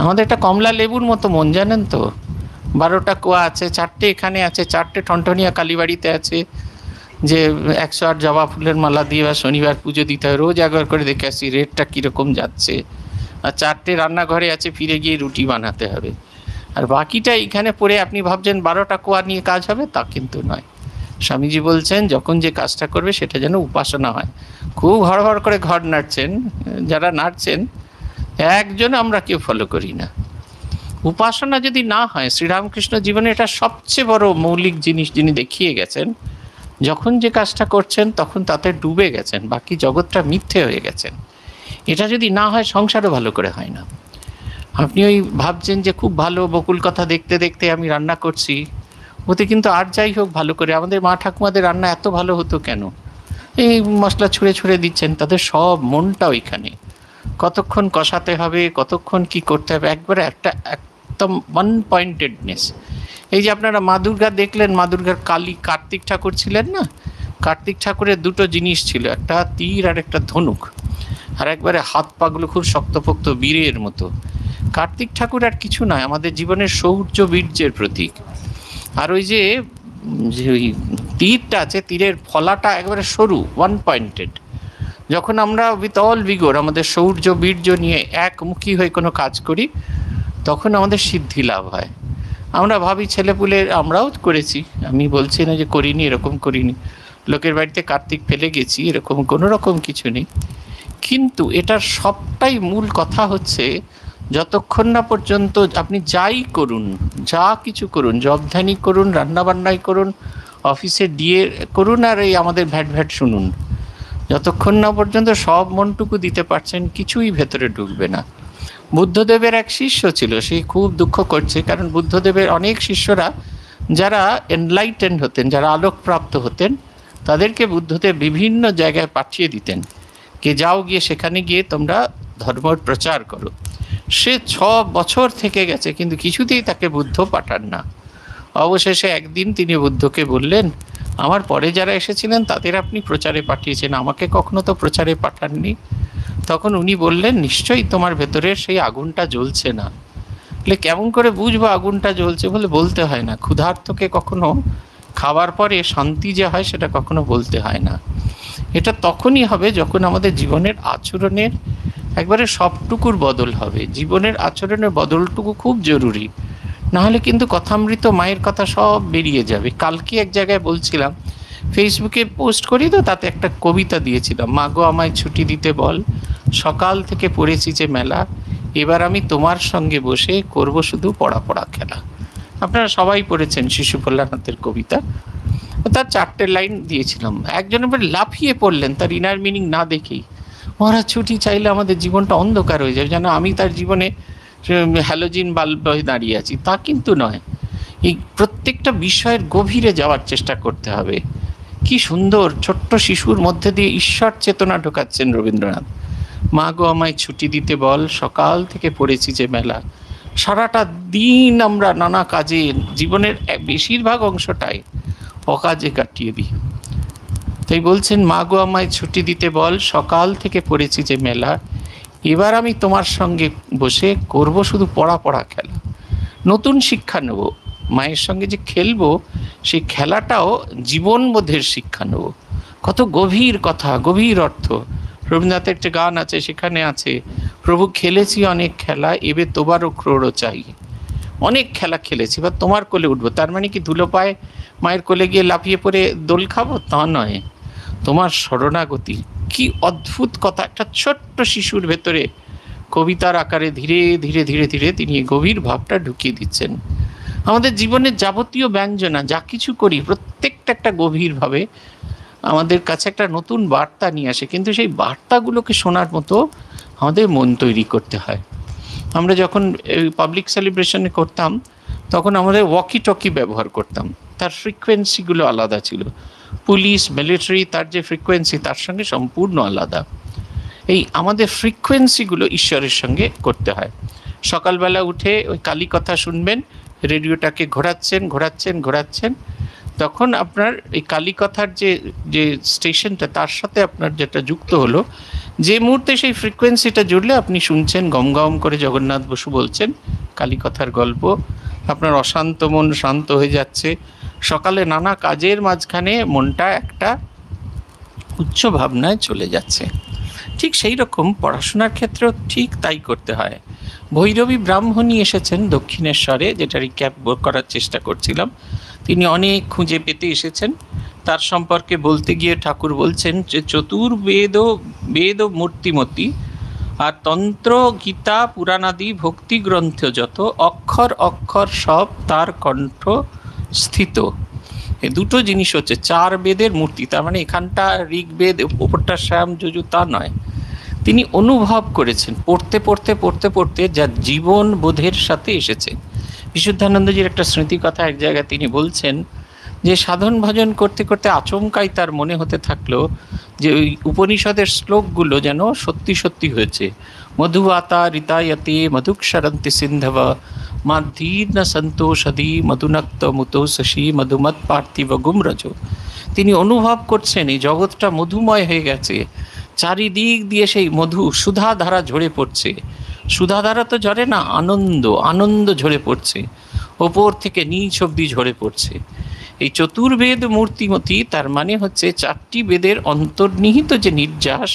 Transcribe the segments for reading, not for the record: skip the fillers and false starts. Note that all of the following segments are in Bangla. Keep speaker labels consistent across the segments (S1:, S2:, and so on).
S1: আমাদের একটা কমলা লেবুর মতো মন, জানেন তো। 12টা কুয়া আছে, 4টে এখানে আছে, 4টে টনটনিয়া কালীবাড়িতে আছে, যে 108 জবা ফুলের মালা দিয়ে বা শনিবার পুজো দিতে হয়, রোজ একবার করে দেখে আসি রেটটা কীরকম যাচ্ছে। আর 4টে রান্নাঘরে আছে, ফিরে গিয়ে রুটি বানাতে হবে। আর বাকিটা এইখানে পড়ে আপনি ভাবছেন 12টা কুয়া নিয়ে কাজ হবে, তা কিন্তু নয়। স্বামীজি বলছেন যখন যে কাজটা করবে সেটা যেন উপাসনা হয়। খুব হড়হড় করে ঘর নাড়ছেন, যারা নাড়ছেন একজন আমরা কেউ ফলো করি না। উপাসনা যদি না হয়, শ্রীরামকৃষ্ণ জীবনে এটা সবচেয়ে বড় মৌলিক জিনিস যিনি দেখিয়ে গেছেন। যখন যে কাজটা করছেন তখন তাতে ডুবে গেছেন, বাকি জগৎটা মিথ্যে হয়ে গেছেন। এটা যদি না হয় সংসারও ভালো করে হয় না। আপনি ওই ভাবছেন যে খুব ভালো বকুল কথা দেখতে দেখতে আমি রান্না করছি, ওতে কিন্তু আর যাই হোক ভালো করে আমাদের মা ঠাকুমাদের রান্না এত ভালো হতো কেন? এই মশলা ছুঁড়ে ছুঁড়ে দিচ্ছেন, তাদের সব মনটা ওইখানে। কতক্ষণ কষাতে হবে, কতক্ষণ কি করতে হবে, একবারে একটা একদম ওয়ান পয়েন্টেডনেস। এই যে আপনারা মা দুর্গা দেখলেন, মা দুর্গার কালী কার্তিক ঠাকুর ছিলেন না, কার্তিক ঠাকুরের দুটো জিনিস ছিল, একটা তীর আর একটা ধনুক, আর একবারে হাত পাগুলো খুব শক্তপোক্ত বীরের মতো। কার্তিক ঠাকুর আর কিছু নয়, আমাদের জীবনের শৌর্য বীর্যের প্রতীক। আর ওই যে ওই তীরটা আছে, তীরের ফলাটা একবারে সরু, ওয়ান পয়েন্টেড। যখন আমরা উইথ অল ভিগোর আমাদের শৌর্য বীর্য নিয়ে একমুখী হয়ে কোনো কাজ করি, তখন আমাদের সিদ্ধি লাভ হয়। আমরা ভাবি ছেলেপুলে, আমরাও করেছি, আমি বলছি না যে করিনি, এরকম করিনি, লোকের বাড়িতে কার্তিক ফেলে গেছি, এরকম কোনো রকম কিছু নেই। কিন্তু এটার সবটাই মূল কথা হচ্ছে, যতক্ষণ না পর্যন্ত আপনি যাই করুন, যা কিছু করুন, জবধানি করুন, রান্নাবান্নাই করুন, অফিসে ডিএ করুন, আর এই আমাদের ভ্যাট ভ্যাট শুনুন, যতক্ষণ না পর্যন্ত সব মনটুকু দিতে পারছেন, কিছুই ভেতরে ঢুকবে না। বুদ্ধদেবের এক শিষ্য ছিল, সে খুব দুঃখ করছে, কারণ বুদ্ধদেবের অনেক শিষ্যরা যারা এনলাইটেন্ড হতেন, যারা আলোকপ্রাপ্ত হতেন, তাদেরকে বুদ্ধদেব বিভিন্ন জায়গায় পাঠিয়ে দিতেন, কে যাও গিয়ে সেখানে গিয়ে তোমরা ধর্মের প্রচার করো। সে 6 বছর থেকে গেছে, কিন্তু কিছুতেই তাকে বুদ্ধ পাঠান না। অবশেষে একদিন তিনি বুদ্ধকে বললেন, আমার পরে যারা এসেছিলেন তাদের আপনি প্রচারে পাঠিয়েছেন, আমাকে কখনো তো প্রচারে পাঠাননি। তখন উনি বললেন, নিশ্চয়ই তোমার ভেতরের সেই আগুনটা জ্বলছে না। বলে কেমন করে বুঝবো আগুনটা জ্বলছে? বলে বলতে হয় না, ক্ষুধার্তকে কখনো খাবার পরে শান্তি যে হয় সেটা কখনো বলতে হয় না। এটা তখনই হবে যখন আমাদের জীবনের আচরণের একবারে সবটুকুর বদল হবে। জীবনের আচরণের বদলটুকু খুব জরুরি, নাহলে কিন্তু কথামৃত মায়ের কথা সব বেরিয়ে যাবে। কালকে এক জায়গায় বলছিলাম, ফেসবুকে পোস্ট করি তো, তাতে একটা কবিতা দিয়েছিলাম, মা গো আমায় ছুটি দিতে বল, সকাল থেকে পড়েছি যে মেলা, এবার আমি তোমার সঙ্গে বসে করব শুধু পড়া পড়া খেলা। আপনারা সবাই পড়েছেন শিশুকল্যাণনাথের কবিতা। তার 4টে লাইন দিয়েছিলাম, একজন এবার লাফিয়ে পড়লেন তার ইনার মিনিং না দেখেই। মহারাজ ছুটি চাইলে আমাদের জীবনটা অন্ধকার হয়ে যাবে, যেন আমি তার জীবনে হ্যালোজিন বাল্ব হয়ে দাঁড়িয়ে আছি। তা কিন্তু নয়, এই প্রত্যেকটা বিষয়ের গভীরে যাওয়ার চেষ্টা করতে হবে। কি সুন্দর ছোট্ট শিশুর মধ্যে দিয়ে ঈশ্বর চেতনা ঢোকাচ্ছেন রবীন্দ্রনাথ। মা গো আমায় ছুটি দিতে বল, সকাল থেকে পড়েছি যে মেলা। সারাটা দিন আমরা নানা কাজে, জীবনের বেশিরভাগ অংশটাই অকাজে কাটিয়ে দিই। তাই বলছেন, মা গো আমায় ছুটি দিতে বল, সকাল থেকে পড়েছি যে মেলা, এবার আমি তোমার সঙ্গে বসে করব শুধু পড়া পড়া খেলা। নতুন শিক্ষা নেব, মায়ের সঙ্গে যে খেলবো সেই খেলাটাও জীবনবোধের শিক্ষা নেব। কত গভীর কথা, গভীর অর্থ। রবীন্দ্রনাথের একটা গান আছে, সেখানে আছে, প্রভু খেলেছি অনেক খেলা, এবে তোমারও ক্রোড়ও চাই। অনেক খেলা খেলেছি, বা তোমার কোলে উঠবো। তার মানে কি ধুলো পায়ে মায়ের কোলে গিয়ে লাফিয়ে পড়ে দোল খাবো? তা নয়, তোমার শরণাগতি। কি অদ্ভুত কথা! একটা ছোট্ট শিশুর ভেতরে কবিতার আকারে ধীরে ধীরে ধীরে ধীরে তিনি গভীর ভাবটা ঢুকিয়ে দিচ্ছেন। আমাদের জীবনের যাবতীয় ব্যঞ্জনা যা কিছু করি, প্রত্যেকটা একটা গভীরভাবে আমাদের কাছে একটা নতুন বার্তা নিয়ে আসে, কিন্তু সেই বার্তাগুলোকে শোনার মতো আমাদের মন তৈরি করতে হয়। আমরা যখন পাবলিক সেলিব্রেশনে করতাম, তখন আমাদের ওয়াকি টকি ব্যবহার করতাম, তার ফ্রিকোয়েন্সিগুলো আলাদা ছিল। পুলিশ, মিলিটারি, তার যে ফ্রিকোয়েন্সি তার সঙ্গে সম্পূর্ণ আলাদা। এই আমাদের ফ্রিকোয়েন্সিগুলো ঈশ্বরের সঙ্গে করতে হয়। সকালবেলা উঠে ওই কালী কথা শুনবেন, রেডিওটাকে ঘোরাচ্ছেন ঘোরাচ্ছেন ঘোরাচ্ছেন, তখন আপনার এই কালী কথার যে স্টেশনটা, তার সাথে আপনার যেটা যুক্ত হলো, যে মুহূর্তে সেই ফ্রিকোয়েন্সিটা জুড়লে আপনি শুনছেন গম গম করে জগন্নাথ বসু বলছেন কালীকথার গল্প, আপনার অশান্ত মন শান্ত হয়ে যাচ্ছে, সকালে নানা কাজের মাঝখানে মনটা একটা উচ্চ ভাবনায় চলে যাচ্ছে। ঠিক সেই রকম পড়াশোনার ক্ষেত্রেও ঠিক তাই করতে হয়। ভৈরবী ব্রাহ্মণী এসেছেন দক্ষিণেশ্বরে, যেটা রিক্যাপ করার চেষ্টা করছিলাম। তিনি অনেক খুঁজে পেতে এসেছেন। তার সম্পর্কে বলতে গিয়ে ঠাকুর বলছেন যে চতুর্বেদ বেদ মূর্তিমতী আর তন্ত্র গীতা পুরাণাদি ভক্তি গ্রন্থ যত অক্ষর অক্ষর সব তার কণ্ঠ স্থিত। এই দুটো জিনিস হচ্ছে 4 বেদের মূর্তি। তার মানে এখানটা ঋগ্বেদ ওপরটা শ্যাম যজু তা নয়, তিনি অনুভব করেছেন পড়তে পড়তে পড়তে পড়তে যা জীবন বোধের সাথে এসেছে। বিশুদ্ধানন্দজির একটা স্মৃতি কথা এক জায়গায় তিনি বলছেন যে সাধন ভজন করতে করতে আচমকাই তার মনে হতে থাকলো যে ওই উপনিষদের শ্লোকগুলো যেন সত্যি সত্যি হয়েছে। মধুবাতা ঋতায়তে মধুক্ষরন্তি সিন্ধব মাধীর্ণ সন্তোষদি মধুনক্ত মুতো শশী মধুমত পার্থিব গুমরজ। তিনি অনুভব করছেন এই জগৎটা মধুময় হয়ে গেছে, চারিদিক দিয়ে সেই মধু সুধাধারা ঝরে পড়ছে। সুধাধারা তো ঝরে না, আনন্দ আনন্দ ঝরে পড়ছে, ওপর থেকে নিচ অব্দি ঝরে পড়ছে। এই চতুর্বেদ মূর্তিমতী তার মানে হচ্ছে 4টি বেদের অন্তর্নিহিত যে নির্যাস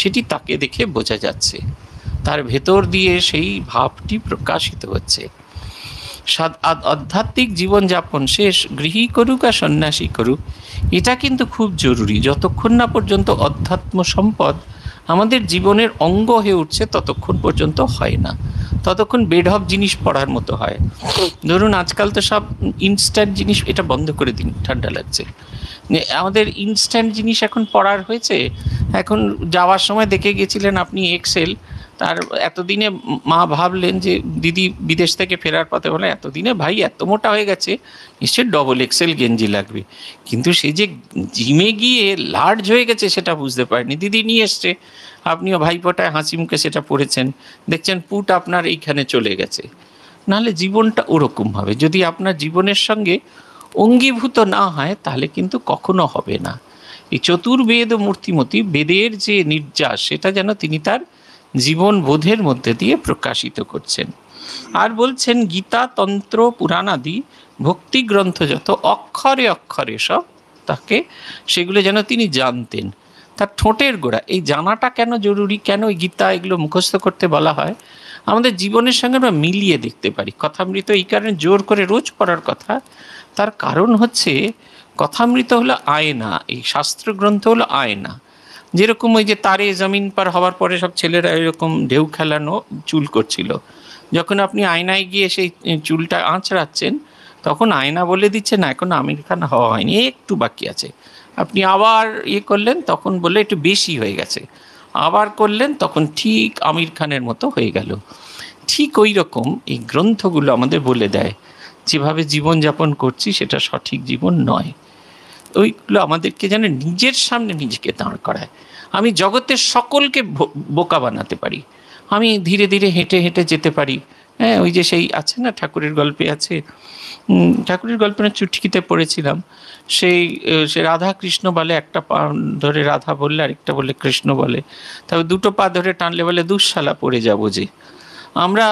S1: সেটি তাকে দেখে বোঝা যাচ্ছে, তার ভেতর দিয়ে সেই ভাবটি প্রকাশিত হচ্ছে। আধ্যাত্মিক জীবনযাপন শেষ গৃহী করুক আর সন্ন্যাসী করুক, এটা কিন্তু খুব জরুরি। যতক্ষণ না পর্যন্ত অধ্যাত্ম সম্পদ আমাদের জীবনের অঙ্গ হয়ে উঠছে ততক্ষণ পর্যন্ত হয় না, ততক্ষণ বেঢপ জিনিস পড়ার মতো হয়। ধরুন আজকাল তো সব ইনস্ট্যান্ট জিনিস, এটা বন্ধ করে দিন, ঠান্ডা লাগছে। আমাদের ইনস্ট্যান্ট জিনিস এখন পড়ার হয়েছে। এখন যাওয়ার সময় দেখে গেছিলেন আপনি এক্সেল, তার এতদিনে মা ভাবলেন যে দিদি বিদেশ থেকে ফেরার পথে বলে এতদিনে ভাই এত মোটা হয়ে গেছে, নিশ্চয়ই ডবল এক্সেল গেঞ্জি লাগবে। কিন্তু সে যে জিমে গিয়ে লার্জ হয়ে গেছে সেটা বুঝতে পারেনি, দিদি নিয়ে এসছে, আপনিও ভাইপোটায় হাসি মুখে সেটা পড়েছেন, দেখছেন পুট আপনার এইখানে চলে গেছে। নাহলে জীবনটা ওরকম হবে, যদি আপনার জীবনের সঙ্গে অঙ্গীভূত না হয় তাহলে কিন্তু কখনো হবে না। এই চতুর্বেদ মূর্তিমতী বেদের যে নির্যাস সেটা যেন তিনি তার জীবন বোধের মধ্যে দিয়ে প্রকাশিত করছেন। আর বলছেন গীতা তন্ত্র পুরাণাদি ভক্তি গ্রন্থ যত অক্ষরে অক্ষরে সব তাকে সেগুলো যেন তিনি জানতেন। তার ঠোঁটের গোড়া, এই জানাটা কেন জরুরি, কেন ওই গীতা এগুলো মুখস্থ করতে বলা হয়, আমাদের জীবনের সঙ্গে আমরা মিলিয়ে দেখতে পারি। কথামৃত এই কারণে জোর করে রোজ পড়ার কথা, তার কারণ হচ্ছে কথামৃত হলো আয়না, এই শাস্ত্রগ্রন্থ হলো আয়না। যেরকম ওই যে তারে জমিন পার হওয়ার পরে সব ছেলেরা এরকম ঢেউ খেলানো চুল করছিল, যখন আপনি আয়নায় গিয়ে সেই চুলটা আঁচড়াচ্ছেন তখন আয়না বলে দিচ্ছে না এখন আমির খান হওয়া হয়নি, একটু বাকি আছে। আপনি আবার করলেন তখন বললে একটু বেশি হয়ে গেছে, আবার করলেন তখন ঠিক আমির খানের মতো হয়ে গেল। ঠিক ওই রকম এই গ্রন্থগুলো আমাদের বলে দেয় যেভাবে জীবনযাপন করছি সেটা সঠিক জীবন নয়। ওইগুলো আমাদেরকে যেন নিজের সামনে নিজেকে দাঁড় করায়। আমি জগতের সকলকে বোকা বানাতে পারি, আমি ধীরে ধীরে হেঁটে হেঁটে যেতে পারি। হ্যাঁ, ওই যে সেই আছে না, ঠাকুরের গল্পে আছে, ঠাকুরের গল্পে না চুটকিতে পড়েছিলাম, সে রাধা কৃষ্ণ বলে, একটা পা ধরে রাধা বললে আরেকটা বলে কৃষ্ণ বলে, তবে দুটো পা ধরে টানলে বলে দুঃশালা পড়ে যাবো। যে আমরা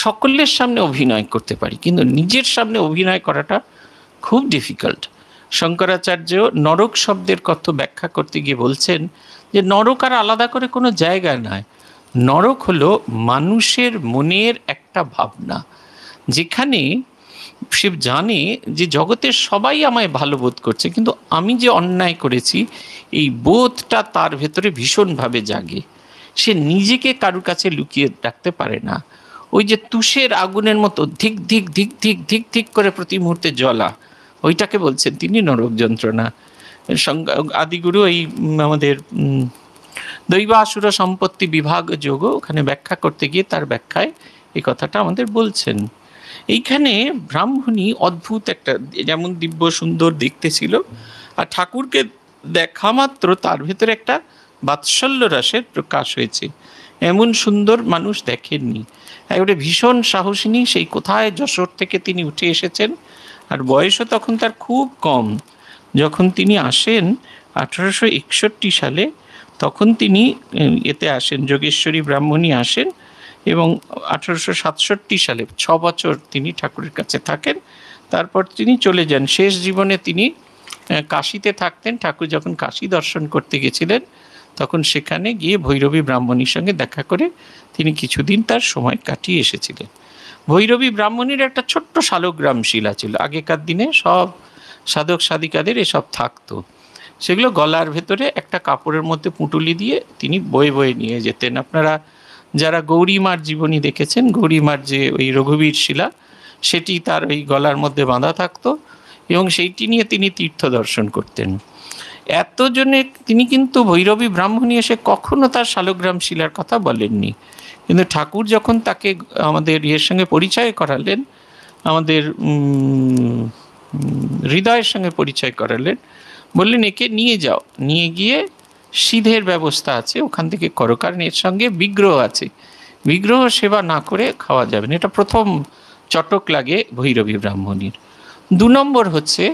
S1: সকলের সামনে অভিনয় করতে পারি কিন্তু নিজের সামনে অভিনয় করাটা খুব ডিফিকাল্ট। শঙ্করাচার্য নরক শব্দের অর্থ ব্যাখ্যা করতে গিয়ে বলছেন যে নরক আর আলাদা করে কোনো জায়গা নয়, নরক হলো মানুষের মনের একটা ভাবনা, যেখানে সে জানে যে জগতের সবাই আমায় ভালো বোধ করছে কিন্তু আমি যে অন্যায় করেছি এই বোধটা তার ভেতরে ভীষণভাবে জাগে। সে নিজেকে কারুর কাছে লুকিয়ে রাখতে পারে না। ওই যে তুষের আগুনের মতো ধিক ধিক ধিক ধিক ধিক ধিক করে প্রতি মুহূর্তে জ্বলা, ওইটাকে বলছেন তিনি নরক যন্ত্রণা। আদিগুরু এই আমাদের দৈবাসুর সম্পত্তি বিভাগ যোগ ওখানে ব্যাখ্যা করতে গিয়ে তার ব্যাখ্যায় এই কথাটা আমাদের বলছেন। এইখানে ব্রাহ্মণী অদ্ভুত একটা, যেমন দিব্য সুন্দর দেখতে ছিল, আর ঠাকুরকে দেখা মাত্র তার ভেতরে একটা বাৎসল্য রসের প্রকাশ হয়েছে। এমন সুন্দর মানুষ দেখেননি। একেবারে ভীষণ সাহসিনী, সেই কোথায় যশোর থেকে তিনি উঠে এসেছেন, আর বয়সও তখন তার খুব কম। যখন তিনি আসেন 1861 সালে, তখন তিনি এতে আসেন, যোগেশ্বরী ব্রাহ্মণী আসেন, এবং 1867 সালে 6 বছর তিনি ঠাকুরের কাছে থাকেন। তারপর তিনি চলে যান। শেষ জীবনে তিনি কাশীতে থাকতেন। ঠাকুর যখন কাশী দর্শন করতে গেছিলেন, তখন সেখানে গিয়ে ভৈরবী ব্রাহ্মণীর সঙ্গে দেখা করে তিনি কিছুদিন তার সময় কাটিয়ে এসেছিলেন। ভৈরবী ব্রাহ্মণীর একটা ছোট্ট শালগ্রাম শিলা ছিল। আগেকার দিনে সব সাধক সাধিকাদের এসব থাকতো। সেগুলো গলার ভেতরে একটা কাপড়ের মধ্যে পুঁটুলি দিয়ে তিনি বয়ে বয়ে নিয়ে যেতেন। আপনারা যারা গৌরীমার জীবনী দেখেছেন, গৌরীমার যে ওই রঘুবীর শিলা, সেটি তার ওই গলার মধ্যে বাঁধা থাকতো, এবং সেইটি নিয়ে তিনি তীর্থ দর্শন করতেন। এতজনে তিনি কিন্তু ভৈরবী ব্রাহ্মণী এসে কখনো তার শালগ্রাম শিলার কথা বলেননি। কিন্তু ঠাকুর যখন তাকে আমাদের ইয়ের সঙ্গে পরিচয় করালেন, আমাদের হৃদয়ের সঙ্গে পরিচয় করালেন, বললেন একে নিয়ে যাও, নিয়ে গিয়ে সিধের ব্যবস্থা আছে, ওখান থেকে করো, কারণ এর সঙ্গে বিগ্রহ আছে, বিগ্রহ সেবা না করে খাওয়া যাবে না। এটা প্রথম চটক লাগে ভৈরবী ব্রাহ্মণীর। 2 নম্বর হচ্ছে,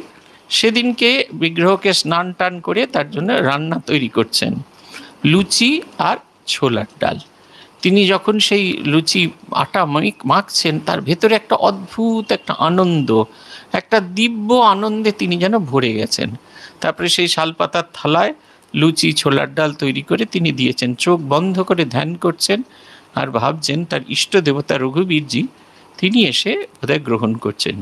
S1: সেদিনকে বিগ্রহকে স্নান টান করে তার জন্য রান্না তৈরি করছেন, লুচি আর ছোলার ডাল। তিনি যখন সেই লুচি আটা মাখছেন, তার ভেতরে একটা অদ্ভুত একটা আনন্দ, একটা দিব্য আনন্দে তিনি যেন ভরে গেছেন। তারপরে সেই শালপাতার থালায় লুচি ছোলার ডাল তৈরি করে তিনি দিয়েছেন। চোখ বন্ধ করে ধ্যান করছেন আর ভাবছেন তার ইষ্ট দেবতা রঘুবীরজি তিনি এসে বোধহয় গ্রহণ করছেন।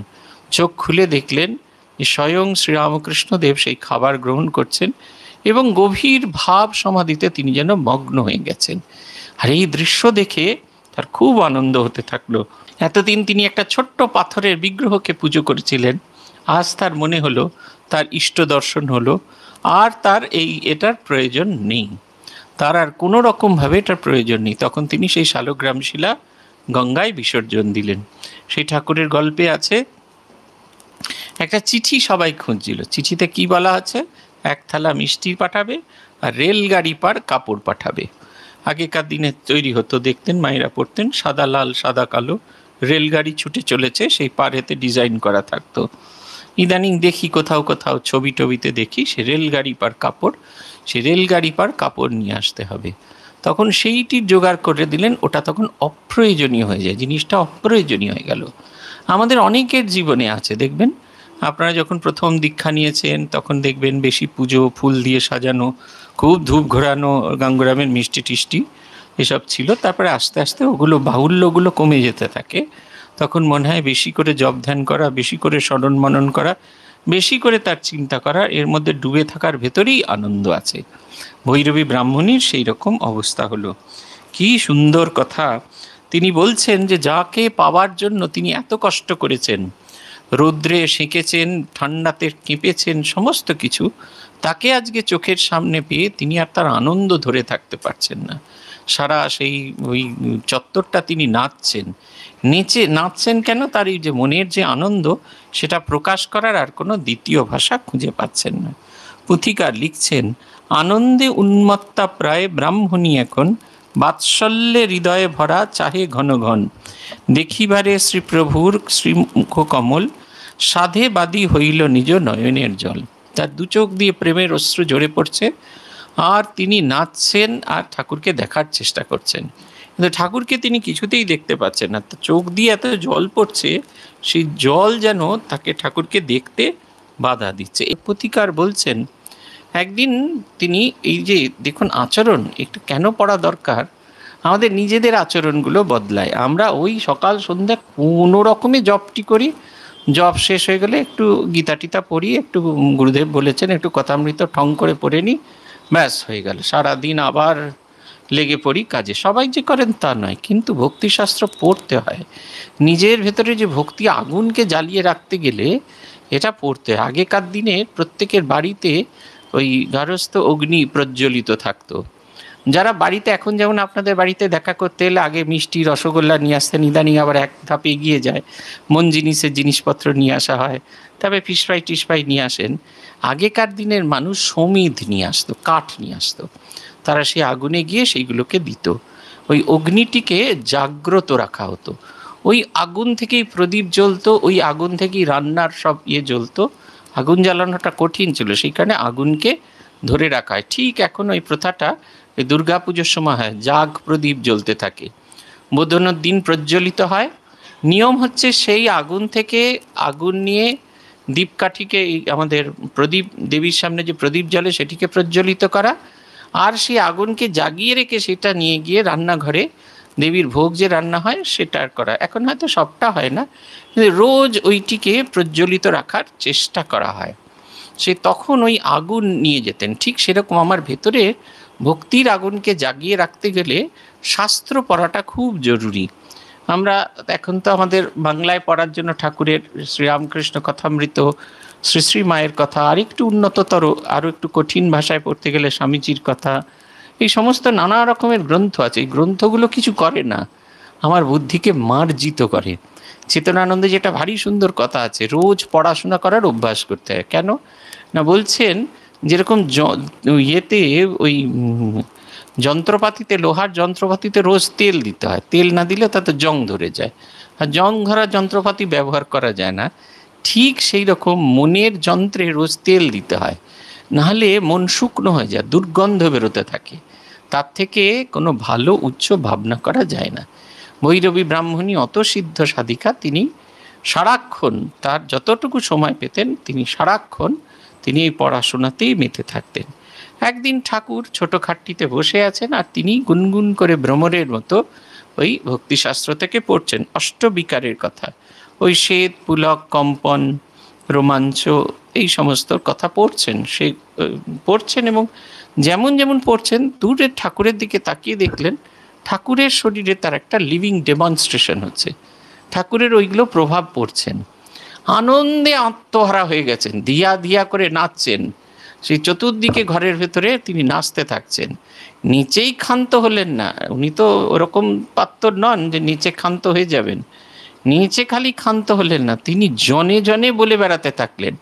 S1: চোখ খুলে দেখলেন যে স্বয়ং শ্রীরামকৃষ্ণদেব সেই খাবার গ্রহণ করছেন, এবং গভীর ভাব সমাধিতে তিনি যেন মগ্ন হয়ে গেছেন। আর এই দৃশ্য দেখে তার খুব আনন্দ হতে থাকলো। এতদিন তিনি একটা ছোট্ট পাথরের বিগ্রহকে পুজো করেছিলেন, আজ তার মনে হলো তার ইষ্ট দর্শন হলো, আর তার এটার প্রয়োজন নেই, তার আর কোনো রকমভাবে এটার প্রয়োজন নেই। তখন তিনি সেই শালগ্রাম শিলা গঙ্গায় বিসর্জন দিলেন। সেই ঠাকুরের গল্পে আছে, একটা চিঠি সবাই খুঁজছিল। চিঠিতে কি বলা আছে? 1 থালা মিষ্টি পাঠাবে আর রেলগাড়ি পার কাপড় পাঠাবে। আগেকার দিনে তৈরি হতো, দেখতেন মায়েরা পড়তেন, সাদা লাল সাদা কালো রেলগাড়ি ছুটে চলেছে, সেই পাড়েতে ডিজাইন করা থাকতো। ইদানিং দেখি কোথাও কোথাও ছবি টবিতে দেখি সে রেলগাড়ি পার কাপড়, সে রেলগাড়ি পার কাপড় নিয়ে আসতে হবে। তখন সেইটি জোগাড় করে দিলেন। ওটা তখন অপ্রয়োজনীয় হয়ে যায়, জিনিসটা অপ্রয়োজনীয় হয়ে গেল। আমাদের অনেকের জীবনে আছে, দেখবেন আপনারা যখন প্রথম দীক্ষা নিয়েছেন তখন দেখবেন বেশি পুজো ফুল দিয়ে সাজানো, খুব ধূপ ঘোরানো, গাঙ্গুরামের মিষ্টি টিষ্টি এসব ছিল। তারপরে আস্তে আস্তে ওগুলো বাহুল্যগুলো কমে যেতে থাকে। তখন মনে হয় বেশি করে জপ ধ্যান করা, বেশি করে স্মরণ মনন করা, বেশি করে তার চিন্তা করা, এর মধ্যে ডুবে থাকার ভেতরেই আনন্দ আছে। ভৈরবী ব্রাহ্মণীর সেই রকম অবস্থা হলো। কি সুন্দর কথা! তিনি বলছেন যে যাকে পাওয়ার জন্য তিনি এত কষ্ট করেছেন, রৌদ্রে সেঁকেছেন, ঠান্ডাতে কেঁপেছেন, সমস্ত কিছু, তাকে আজকে চোখের সামনে পেয়ে তিনি আর তার আনন্দ ধরে থাকতে পারছেন না। সারা সেই ওই চত্বরটা তিনি নাচছেন কেন? তার এই যে মনের যে আনন্দ, সেটা প্রকাশ করার আর কোনো দ্বিতীয় ভাষা খুঁজে পাচ্ছেন না। পুথিকার লিখছেন, আনন্দে উন্মত্তা প্রায় ব্রাহ্মণী এখন, বাৎসল্যে হৃদয়ে ভরা চাহে ঘন ঘন, দেখিবারে শ্রীপ্রভুর শ্রীমুখ কমল, সাধে বাদী হইল নিজ নয়নের জল। তার 2 চোখ দিয়ে প্রেমের অশ্রু ঝরে পড়ছে, আর তিনি নাচছেন আর ঠাকুরকে দেখার চেষ্টা করছেন, কিন্তু ঠাকুরকে তিনি কিছুতেই দেখতে পাচ্ছেন না। তার চোখ দিয়ে এত জল পড়ছে, সেই জল যেন তাকে ঠাকুরকে দেখতে বাধা দিচ্ছে। এই পুথিকার বলছেন, একদিন তিনি এই যে দেখুন আচরণ একটু কেন পড়া দরকার, আমাদের নিজেদের আচরণগুলো বদলায়। আমরা ওই সকাল সন্ধ্যা কোনো রকমে জপটি করি, জব শেষ হয়ে গেলে একটু গীতা টিতা পড়ি, একটু গুরুদেব বলেছেন একটু কথামৃত ঠং করে পড়ে নিই, ব্যাস হয়ে গেল। সারাদিন আবার লেগে পড়ি কাজে। সবাই যে করেন তা নয়, কিন্তু ভক্তিশাস্ত্র পড়তে হয়। নিজের ভেতরে যে ভক্তি আগুনকে জ্বালিয়ে রাখতে গেলে এটা পড়তে হয়। আগেকার দিনে প্রত্যেকের বাড়িতে ওই গারস্থ অগ্নি প্রজ্বলিত থাকতো। যারা বাড়িতে এখন যেমন আপনাদের বাড়িতে দেখা করতে এলে আগে মিষ্টি রসগোল্লা নিয়ে আসতেন, ইদানিং আবার এক ধাপ এগিয়ে যায়, মন জিনিসের জিনিসপত্র নিয়ে আসা হয়, তবে ফিশ ফ্রাই টিশ ফ্রাই নিয়ে আসেন। আগেকার দিনের মানুষ সমিধ নিয়ে আসতো, কাঠ নিয়ে আসতো, তারা সেই আগুনে গিয়ে সেইগুলোকে দিত। ওই অগ্নিটিকে জাগ্রত রাখা হতো, ওই আগুন থেকেই প্রদীপ জ্বলতো, ওই আগুন থেকেই রান্নার সব জ্বলতো। আগুন জ্বালানোটা কঠিন ছিল, সেই কারণে আগুনকে ধরে রাখা হয়। ঠিক এখন ওই প্রথাটা এই দুর্গা পুজোর সময় হয়, জাগ প্রদীপ জ্বলতে থাকে, বোধনের দিন প্রজ্বলিত হয়। নিয়ম হচ্ছে সেই আগুন থেকে আগুন নিয়ে দীপকাঠিকে, আমাদের প্রদীপ, দেবীর সামনে যে প্রদীপ জ্বলে সেটিকে প্রজ্বলিত করা, আর সেই আগুনকে জাগিয়ে রেখে সেটা নিয়ে গিয়ে রান্নাঘরে দেবীর ভোগ যে রান্না হয় সেটার করা। এখন হয়তো সবটা হয় না, কিন্তু রোজ ওইটিকে প্রজ্বলিত রাখার চেষ্টা করা হয়। সে তখন ওই আগুন নিয়ে যেতেন। ঠিক সেরকম আমার ভেতরে ভক্তির আগুনকে জাগিয়ে রাখতে গেলে শাস্ত্র পড়াটা খুব জরুরি। আমরা এখন তো আমাদের বাংলায় পড়ার জন্য ঠাকুরের শ্রীরামকৃষ্ণ কথামৃত, শ্রী শ্রী মায়ের কথা, আর একটু উন্নততর, আরও একটু কঠিন ভাষায় পড়তে গেলে স্বামীজির কথা, এই সমস্ত নানা রকমের গ্রন্থ আছে। এই গ্রন্থগুলো কিছু করে না, আমার বুদ্ধিকে মার্জিত করে। চেতনানন্দে যেটা ভারী সুন্দর কথা আছে, রোজ পড়াশোনা করার অভ্যাস করতে হয়। কেন না, বলছেন যেরকম ইয়েতে ওই যন্ত্রপাতিতে, লোহার যন্ত্রপাতিতে রোজ তেল দিতে হয়, তেল না দিলে তাতে জং ধরে যায়, আর জং ধরা যন্ত্রপাতি ব্যবহার করা যায় না। ঠিক সেই রকম মনের যন্ত্রে রোজ তেল দিতে হয়, নাহলে মন শুকনো হয়ে যায়, দুর্গন্ধ বেরোতে থাকে, তার থেকে কোনো ভালো উচ্চ ভাবনা করা যায় না। ভৈরবী ব্রাহ্মণী অত সিদ্ধ সাধিকা, তিনি সারাক্ষণ, তার যতটুকু সময় পেতেন তিনি সারাক্ষণ তিনি এই পড়াশোনাতেই মেতে থাকতেন। একদিন ঠাকুর ছোটো খাটটিতে বসে আছেন, আর তিনি গুনগুন করে ভ্রমরের মতো ওই ভক্তিশাস্ত্র থেকে পড়ছেন, অষ্টবিকারের কথা, ওই শ্বেত, পুলক, কম্পন, রোমাঞ্চ, এই সমস্ত কথা পড়ছেন। সে পড়ছেন এবং যেমন যেমন পড়ছেন, দূরের ঠাকুরের দিকে তাকিয়ে দেখলেন ঠাকুরের শরীরে তার একটা লিভিং ডেমনস্ট্রেশন হচ্ছে, ঠাকুরের ওইগুলো প্রভাব পড়ছেন। আনন্দে আত্মহারা হয়ে গেছেন, দিয়া দিয়া করে নাচছেন, সেই চতুর্দিকে ঘরের ভেতরে তিনি নাচতে থাকছেন। নিচেই ক্ষান্ত হলেন না, উনি তো ওরকম পাত্র নন যে নিচে ক্ষান্ত হয়ে যাবেন। নিচে খালি ক্ষান্ত হলেন না, তিনি জনে জনে বলে বেড়াতে থাকলেন,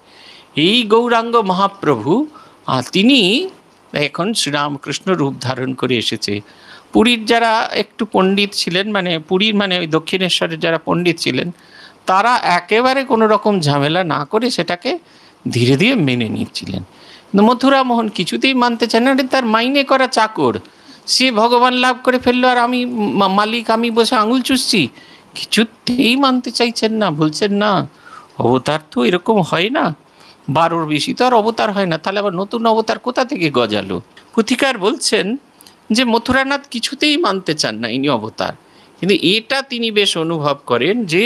S1: এই গৌরাঙ্গ মহাপ্রভু, তিনি এখন শ্রীরামকৃষ্ণ রূপ ধারণ করে এসেছে। পুরীর যারা একটু পণ্ডিত ছিলেন, মানে পুরীর মানে ওই দক্ষিণেশ্বরের যারা পণ্ডিত ছিলেন, তারা একেবারে কোনো রকম ঝামেলা না করে সেটাকে ধীরে ধীরে মেনে নিচ্ছিলেন। কিন্তু মথুরা মোহন কিছুতেই মানতে চান না, তার মাইনে করা চাকর, সে ভগবান লাভ করে ফেললো, আর আমি মালিক, আমি বসে আঙুল চুষছি। কিছুতেই মানতে চাইছেন না, বলছেন না, অবতার তো এরকম হয় না, 12-র বেশি তো আর অবতার হয় না, তাহলে আবার নতুন অবতার কোথা থেকে গজালো। পুথিকার বলছেন যে মথুরানাথ কিছুতেই মানতে চান না ইনি অবতার, কিন্তু এটা তিনি বেশ অনুভব করেন যে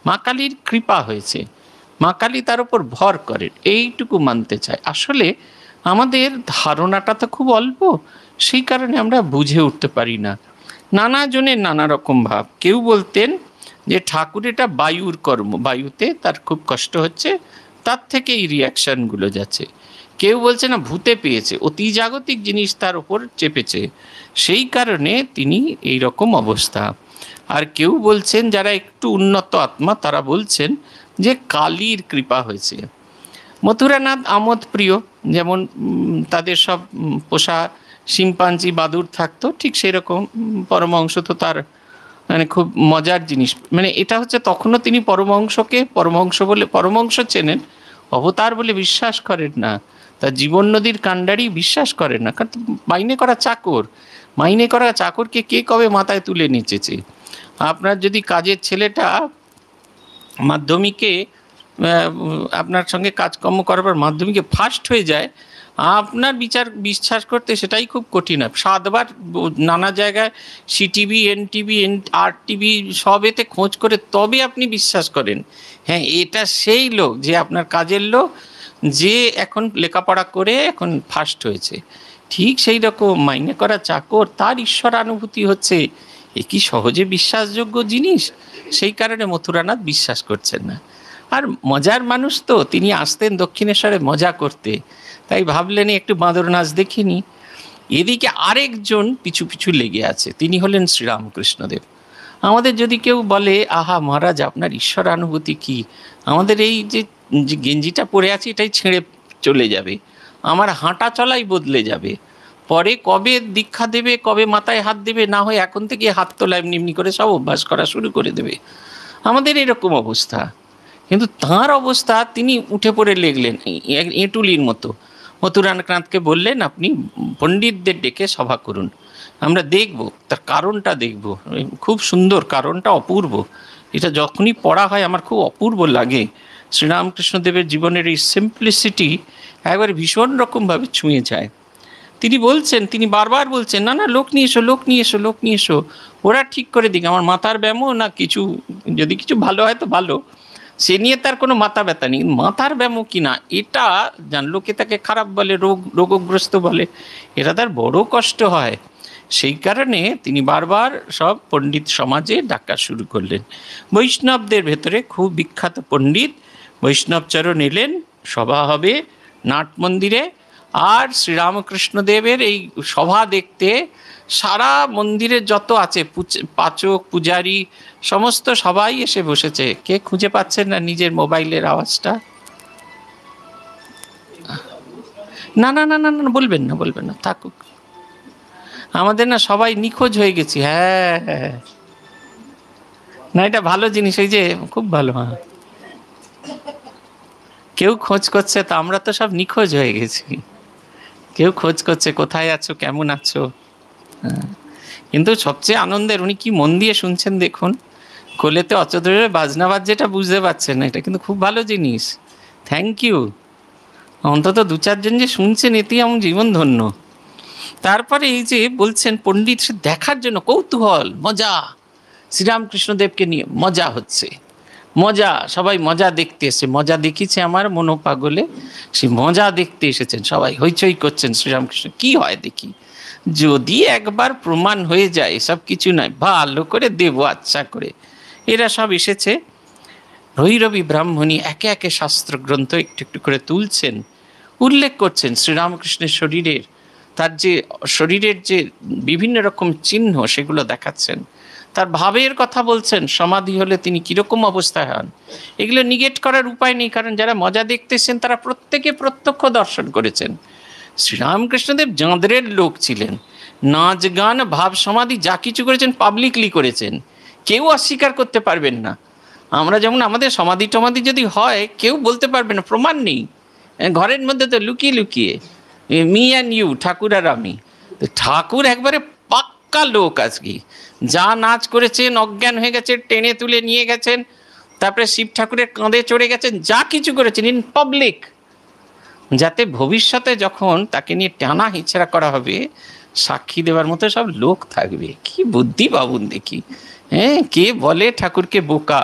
S1: মা কালীর কৃপা হয়েছে, মা কালী তার উপর ভর করেন, এইটুকু মানতে চায়। আসলে আমাদের ধারণাটা তো খুব অল্প, সেই কারণে আমরা বুঝে উঠতে পারি না। নানা জনের নানা রকম ভাব। কেউ বলতেন যে ঠাকুর এটা বায়ুর কর্ম, বায়ুতে তার খুব কষ্ট হচ্ছে, তার থেকে এই রিয়াকশানগুলো যাচ্ছে। কেউ বলছে না ভূতে পেয়েছে, অতি জাগতিক জিনিস তার উপর চেপেছে, সেই কারণে তিনি এই রকম অবস্থা। আর কেউ বলছেন, যারা একটু উন্নত আত্মা, তারা বলছেন যে কালীর কৃপা হয়েছে। মথুরানাথ আমোদ প্রিয়, যেমন তাদের সব পোষা শিম্পাঞ্জি বাদুর থাকতো, ঠিক সেই রকম পরমহংস তো তার মানে খুব মজার জিনিস। মানে এটা হচ্ছে তখনও তিনি পরমহংসকে পরমহংস বলে, পরমহংস চেনেন, অবতার বলে বিশ্বাস করেন না, তার জীবন নদীর কাণ্ডারি বিশ্বাস করেন না, কারণ মাইনে করা চাকর, মাইনে করা চাকরকে কে কবে মাথায় তুলে নিচেছে। আপনার যদি কাজের ছেলেটা মাধ্যমিকে আপনার সঙ্গে কাজকর্ম করার মাধ্যমিকে ফার্স্ট হয়ে যায়, আপনার বিশ্বাস করতে সেটাই খুব কঠিন হয়। 7বার নানা জায়গায় সিটিভি, এনটিভি, আরটিভি সব এতে খোঁজ করে তবে আপনি বিশ্বাস করেন, হ্যাঁ এটা সেই লোক, যে আপনার কাজের লোক, যে এখন লেখাপড়া করে এখন ফার্স্ট হয়েছে। ঠিক সেই রকম মাইনে করা চাকর, তার ঈশ্বরানুভূতি হচ্ছে, এ কি সহজে বিশ্বাসযোগ্য জিনিস। সেই কারণে মথুরানাথ বিশ্বাস করছেন না। আর মজার মানুষ তো, তিনি আসতেন দক্ষিণেশ্বরে মজা করতে, তাই ভাবলেন একটু বাঁদর নাচ দেখিনি। এদিকে আরেকজন পিছু পিছু লেগে আছে, তিনি হলেন শ্রীরামকৃষ্ণদেব। আমাদের যদি কেউ বলে, আহা মহারাজ আপনার ঈশ্বরানুভূতি কি, আমাদের এই যে গেঞ্জিটা পরে আছি এটাই ছেড়ে চলে যাবে, আমার হাঁটা চলাই বদলে যাবে, পরে কবে দীক্ষা দেবে, কবে মাথায় হাত দেবে, না হয় এখন থেকে হাত তোলা এমনি এমনি করে সব অভ্যাস করা শুরু করে দেবে, আমাদের এরকম অবস্থা। কিন্তু তাঁর অবস্থা, তিনি উঠে পড়ে লেগলেন এঁটুলির মতো, মথুরানাথকে বললেন আপনি পণ্ডিতদের ডেকে সভা করুন, আমরা দেখব, তার কারণটা দেখব। খুব সুন্দর, কারণটা অপূর্ব। এটা যখনই পড়া হয় আমার খুব অপূর্ব লাগে। শ্রীরামকৃষ্ণদেবের জীবনের এই সিম্পলিসিটি একবারে ভীষণ রকমভাবে ছুঁয়ে যায়। তিনি বলছেন, তিনি বারবার বলছেন, না না লোক নিয়ে এসো, লোক নিয়ে এসো, লোক নিয়ে এসো, ওরা ঠিক করে দিক, আমার মাথার ব্যায়ামও না কিছু, যদি কিছু ভালো হয় তো ভালো, সে নিয়ে তার কোনো মাথা ব্যথা নেই। মাথার ব্যায়ামও কি না, এটা লোকে তাকে খারাপ বলে, রোগগ্রস্ত বলে, এটা তার বড় কষ্ট হয়। সেই কারণে তিনি বারবার সব পণ্ডিত সমাজে ডাকা শুরু করলেন। বৈষ্ণবদের ভেতরে খুব বিখ্যাত পণ্ডিত বৈষ্ণবচরণ এলেন, সভা হবে নাট মন্দিরে। আর শ্রীরামকৃষ্ণদেবের এই সভা দেখতে সারা মন্দিরের যত আছে পাচক, পূজারী, সমস্ত সবাই এসে বসেছে। কে খুঁজে পাচ্ছেন না নিজের মোবাইলের আওয়াজটা? না না না না না, বলবেন না, বলবেন না, থাকুক। আমাদের না সবাই নিখোঁজ হয়ে গেছি। হ্যাঁ হ্যাঁ, না এটা ভালো জিনিস, এই যে খুব ভালো। হ্যাঁ, কেউ খোঁজ করছে, তো আমরা তো সব নিখোঁজ হয়ে গেছি। কেউ খোঁজ করছে, কোথায় আছো, কেমন আছো। হ্যাঁ, কিন্তু সবচেয়ে আনন্দের, উনি কি মন দিয়ে শুনছেন দেখুন। কোলেতে অচদরে বাজনা বাজছে, এটা বুঝতে পারছেন না, এটা কিন্তু খুব ভালো জিনিস। Thank you. অন্তত দু চারজন যে শুনছেন, এতেই আমার জীবন ধন্য। তারপরে এই যে বলছেন পণ্ডিত দেখার জন্য কৌতূহল, মজা, শ্রীরামকৃষ্ণদেবকে নিয়ে মজা হচ্ছে, মজা, সবাই মজা দেখতে এসে, মজা দেখিছে আমার মনোপাগলে, সে মজা দেখতে এসেছেন সবাই, হইচই করছেন। শ্রীরামকৃষ্ণ কি হয় দেখি, যদি একবার প্রমাণ হয়ে যায়, সব কিছু নয়, ভালো করে দেব আচ্ছা করে। এরা সব এসেছে। ভৈরবী ব্রাহ্মণী একে একে শাস্ত্রগ্রন্থ একটু একটু করে তুলছেন, উল্লেখ করছেন শ্রীরামকৃষ্ণের শরীরের, তার যে শরীরের যে বিভিন্ন রকম চিহ্ন সেগুলো দেখাচ্ছেন, তার ভাবের কথা বলছেন, সমাধি হলে তিনি কীরকম অবস্থায় হন। এগুলো নিগেট করার উপায় নেই, কারণ যারা মজা দেখতেছেন তারা প্রত্যেকে প্রত্যক্ষ দর্শন করেছেন। শ্রীরামকৃষ্ণদেব যাঁদের লোক ছিলেন, নাচ গান ভাব সমাধি যা কিছু করেছেন পাবলিকলি করেছেন, কেউ অস্বীকার করতে পারবেন না। আমরা যেমন আমাদের সমাধি টমাধি যদি হয় কেউ বলতে পারবে না, প্রমাণ নেই, ঘরের মধ্যে তো লুকিয়ে লুকিয়ে, মি অ্যান্ড ইউ, ঠাকুর আর আমি। ঠাকুর একবারে পাক্কা লোক, আজকে যা নাচ করেছেন, অজ্ঞান হয়ে গেছে, টেনে তুলে নিয়ে গেছেন, তারপরে শিব ঠাকুরের কাঁধে চড়ে গেছেন, যা কিছু করেছেন ইন পাবলিক, যাতে ভবিষ্যতে যখন তাকে নিয়ে টানা হিচড়া করা হবে সাক্ষী দেওয়ার মতো সব লোক থাকবে। কি বুদ্ধি ভাবুন দেখি। হ্যাঁ, কে বলে ঠাকুরকে বোকা?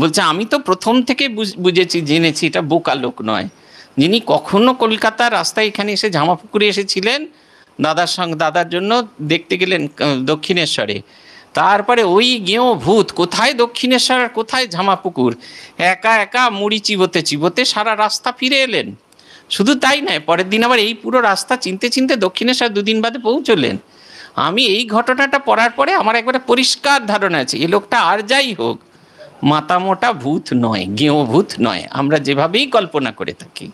S1: বলছে আমি তো প্রথম থেকে বুঝেছি, জেনেছি এটা বোকা লোক নয়, যিনি কখনো কলকাতার রাস্তায় এখানে এসে জামাপুকুরে এসেছিলেন, দাদার জন্য দেখতে গেলেন দক্ষিণেশ্বরে, তারপরে ওই গেঁয়ো ভূত কোথায় দক্ষিণেশ্বর আর কোথায় জামাপুকুর, একা একা মুড়ি চিবোতে চিবোতে সারা রাস্তা ফিরে এলেন। শুধু তাই নয়, পরের দিন আবার এই পুরো রাস্তা চিনতে চিনতে দক্ষিণেশ্বর দুদিন বাদে পৌঁছলেন। আমি এই ঘটনাটা পড়ার পরে আমার একবারে পরিষ্কার ধারণা আছে, এই লোকটা আর যাই হোক মাথা মোটা ভূত নয়, গেঁয়ো ভূত নয়, আমরা যেভাবেই কল্পনা করে থাকি।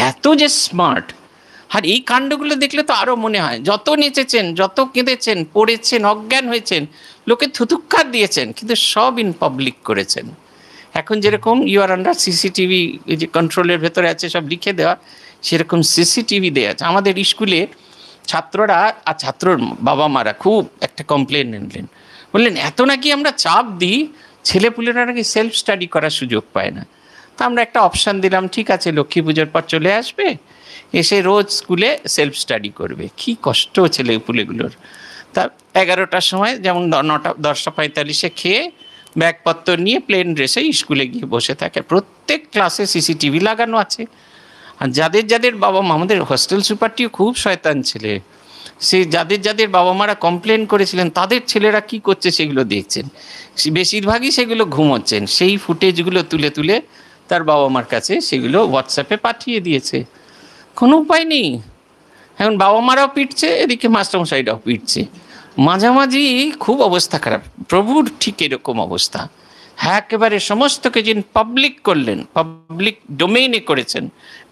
S1: এত যে স্মার্ট। আর এই কাণ্ডগুলো দেখলে তো আরও মনে হয়, যত নেচেছেন, যত কেঁদেছেন, পড়েছেন, অজ্ঞান হয়েছেন, লোকে থুতুক্কার দিয়েছেন, কিন্তু সব ইন পাবলিক করেছেন। এখন যেরকম ইউ আর আন্ডার সিসিটিভি, এই যে কন্ট্রোলের ভেতরে আছে সব লিখে দেওয়া, সেরকম সিসিটিভি দেওয়া আছে। আমাদের স্কুলে ছাত্ররা আর ছাত্রর বাবা মারা খুব একটা কমপ্লেন নিলেন, বললেন এত নাকি আমরা চাপ দিই, ছেলেপুলেরা নাকি সেলফ স্টাডি করার সুযোগ পায় না। তা আমরা একটা অপশান দিলাম, ঠিক আছে লক্ষ্মী পুজোর পর চলে আসবে, এসে রোজ স্কুলে সেলফ স্টাডি করবে। কি কষ্ট ছেলেপুলেগুলোর। তা 11টার সময় যেমন 10:45 খেয়ে ব্যাগপত্র নিয়ে প্লেন ড্রেসে স্কুলে গিয়ে বসে থাকে। প্রত্যেক ক্লাসে সিসিটিভি লাগানো আছে। আর যাদের যাদের বাবা মা, আমাদের হোস্টেল সুপারটিও খুব শয়তান ছেলে, সে যাদের বাবা মারা কমপ্লেন করেছিলেন তাদের ছেলেরা কি করছে সেগুলো দেখছেন, বেশিরভাগই সেগুলো ঘুমোচ্ছেন। সেই ফুটেজগুলো তুলে তুলে তার বাবা মার কাছে সেগুলো হোয়াটসঅ্যাপে পাঠিয়ে দিয়েছে। কোনো উপায় নেই, এখন বাবা মারাও পিটছে, এদিকে মাস্টারমশাইরাও পিটছে, মাঝামাঝি খুব অবস্থা খারাপ। প্রভুর ঠিক এরকম অবস্থা। হ্যাঁ, একেবারে সমস্ত কিছু পাবলিক করলেন, পাবলিক ডোমেইনে করেছেন,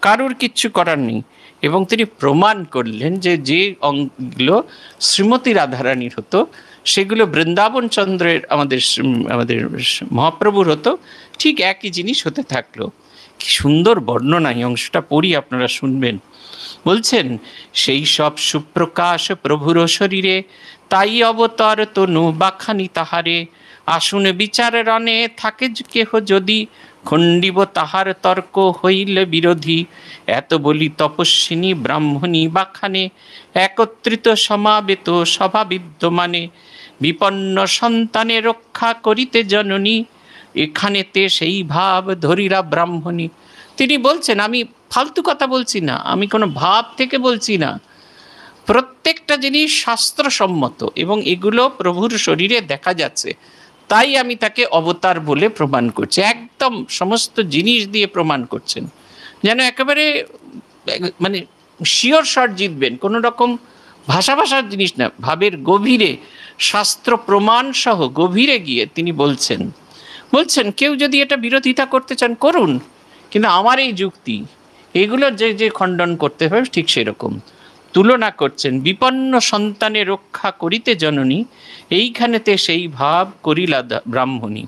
S1: কারুর কিচ্ছু করার নেই। এবং তিনি প্রমাণ করলেন যে যে অঙ্গগুলো শ্রীমতী রাধারানীর হতো সেগুলো বৃন্দাবন চন্দ্রের আমাদের মহাপ্রভুর হতো, ঠিক একই জিনিস হতে থাকলো। কি সুন্দর বর্ণনা, এই অংশটা পড়ি, আপনারা শুনবেন। বলছেন, সেই সব সুপ্রকাশ প্রভুর শরীরে, তাই অবতার তনু বাখানি তাহারে। আসুন বিচার রণে থাকে কেহ যদি, খণ্ডিব তাহার তর্ক হইলে বিরোধী। এত বলি তপস্বিনী ব্রাহ্মণী বাখানে, একত্রিত সমাবেত সভা বিদ্যমানে। বিপন্ন সন্তানে রক্ষা করিতে জননী, এখানেতে সেই ভাব ধরিরা ব্রাহ্মণী। তিনি বলছেন, আমি ফালতু কথা বলছি না, আমি কোনো ভাব থেকে বলছি না, প্রত্যেকটা জিনিস শাস্ত্রসম্মত এবং এগুলো প্রভুর শরীরে দেখা যাচ্ছে, তাই আমি তাকে অবতার বলে প্রমাণ করছি। একদম সমস্ত জিনিস দিয়ে প্রমাণ করছেন, যেন একেবারে মানে শিওর শট জিতবেন, কোনো রকম ভাষার জিনিস না, ভাবের গভীরে শাস্ত্র প্রমাণ সহ গভীরে গিয়ে তিনি বলছেন কেউ যদি এটা বিরোধিতা করতে চান করুন, কিন্তু আমার এই যুক্তি এগুলোর যে খণ্ডন করতে হবে ঠিক সেরকম তুলনা করছেন। বিপন্ন সন্তানে রক্ষা করিতে জননী, এইখানেতে সেই ভাব করিলা ব্রাহ্মণী।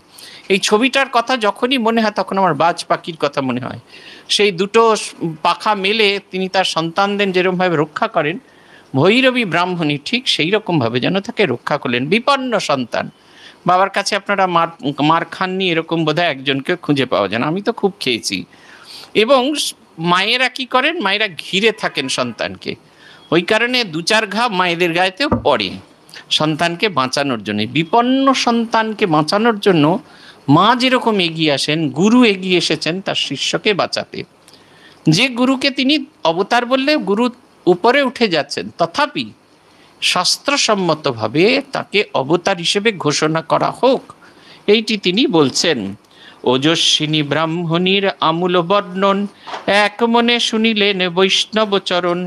S1: এই ছবিটার কথা যখনই মনে হয় তখন আমার বাজ পাখির কথা মনে হয়। সেই দুটো পাখা মেলে তিনি তার সন্তানদের যেরকমভাবে রক্ষা করেন, ভৈরবী ব্রাহ্মণী ঠিক সেই রকমভাবে যেন তাকে রক্ষা করলেন। বিপন্ন সন্তান, বাবার কাছে আপনারা মার খাননি এরকম বোধহয় একজনকে খুঁজে পাওয়া যায় না, আমি তো খুব খেয়েছি। এবং মায়েরা কি করেন, মায়েরা ঘিরে থাকেন সন্তানকে, ওই কারণে দু চার ঘা মায়েদের গায়েতেও পড়ে সন্তানকে বাঁচানোর জন্য। বিপন্ন সন্তানকে বাঁচানোর জন্য মা যেরকম এগিয়ে আসেন, গুরু এগিয়ে এসেছেন তার শিষ্যকে বাঁচাতে। যে গুরুকে তিনি অবতার বললে গুরু উপরে উঠে যাচ্ছেন, তথাপি শাস্ত্রসম্মতভাবে তাকে অবতার হিসেবে ঘোষণা করা হোক, এইটি তিনি বলছেন। ওজস্বিনী ব্রাহ্মণীর আমূল বর্ণন, এক মনে শুনিলেন বৈষ্ণবচরণ।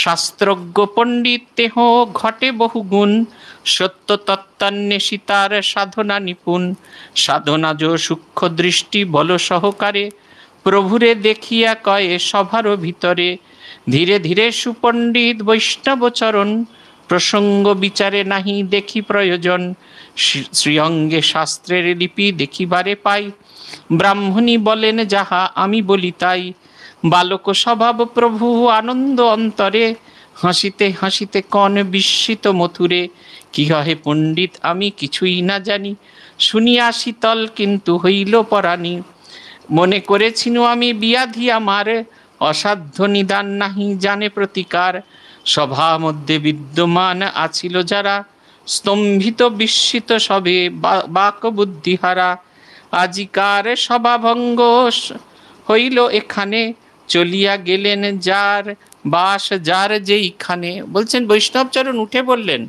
S1: শাস্ত্রজ্ঞ পণ্ডিত তেহ ঘটে বহুগুণ, সত্য তত্ত্বান্বেষিতার সাধনা নিপুণ। সাধনাজ সূক্ষ্ম দৃষ্টি বল সহকারে, প্রভুরে দেখিয়া কয়ে সভার ভিতরে। ধীরে ধীরে সুপণ্ডিত বৈষ্ণবচরণ, প্রসঙ্গ বিচারে নাহি দেখি প্রয়োজন। শ্রীঅঙ্গে শাস্ত্রের লিপি দেখিবারে পাই, ব্রাহ্মণী বলেন যাহা আমি বলি তাই। বালক স্বভাব প্রভু আনন্দ অন্তরে, হাসিতে হাসিতে কন বিস্মিত মথুরে। কি হে পণ্ডিত আমি কিছুই না জানি, শুনিয়া শীতল কিন্তু হইল পরাণী। মনে করেছিনু আমি বিয়াধি আমার, অসাধ্য নিদান নাহি জানে প্রতিকার। সভা মধ্যে বিদ্যমান আছিল যারা, স্তম্ভিত বিস্মিত সবে বাক বুদ্ধিহারা। আজিকার সভাভঙ্গ হইল এখানে, চলিয়া গেলেন যার বাস যার যেইখানে। বলছেন বৈষ্ণবচরণ উঠে বললেন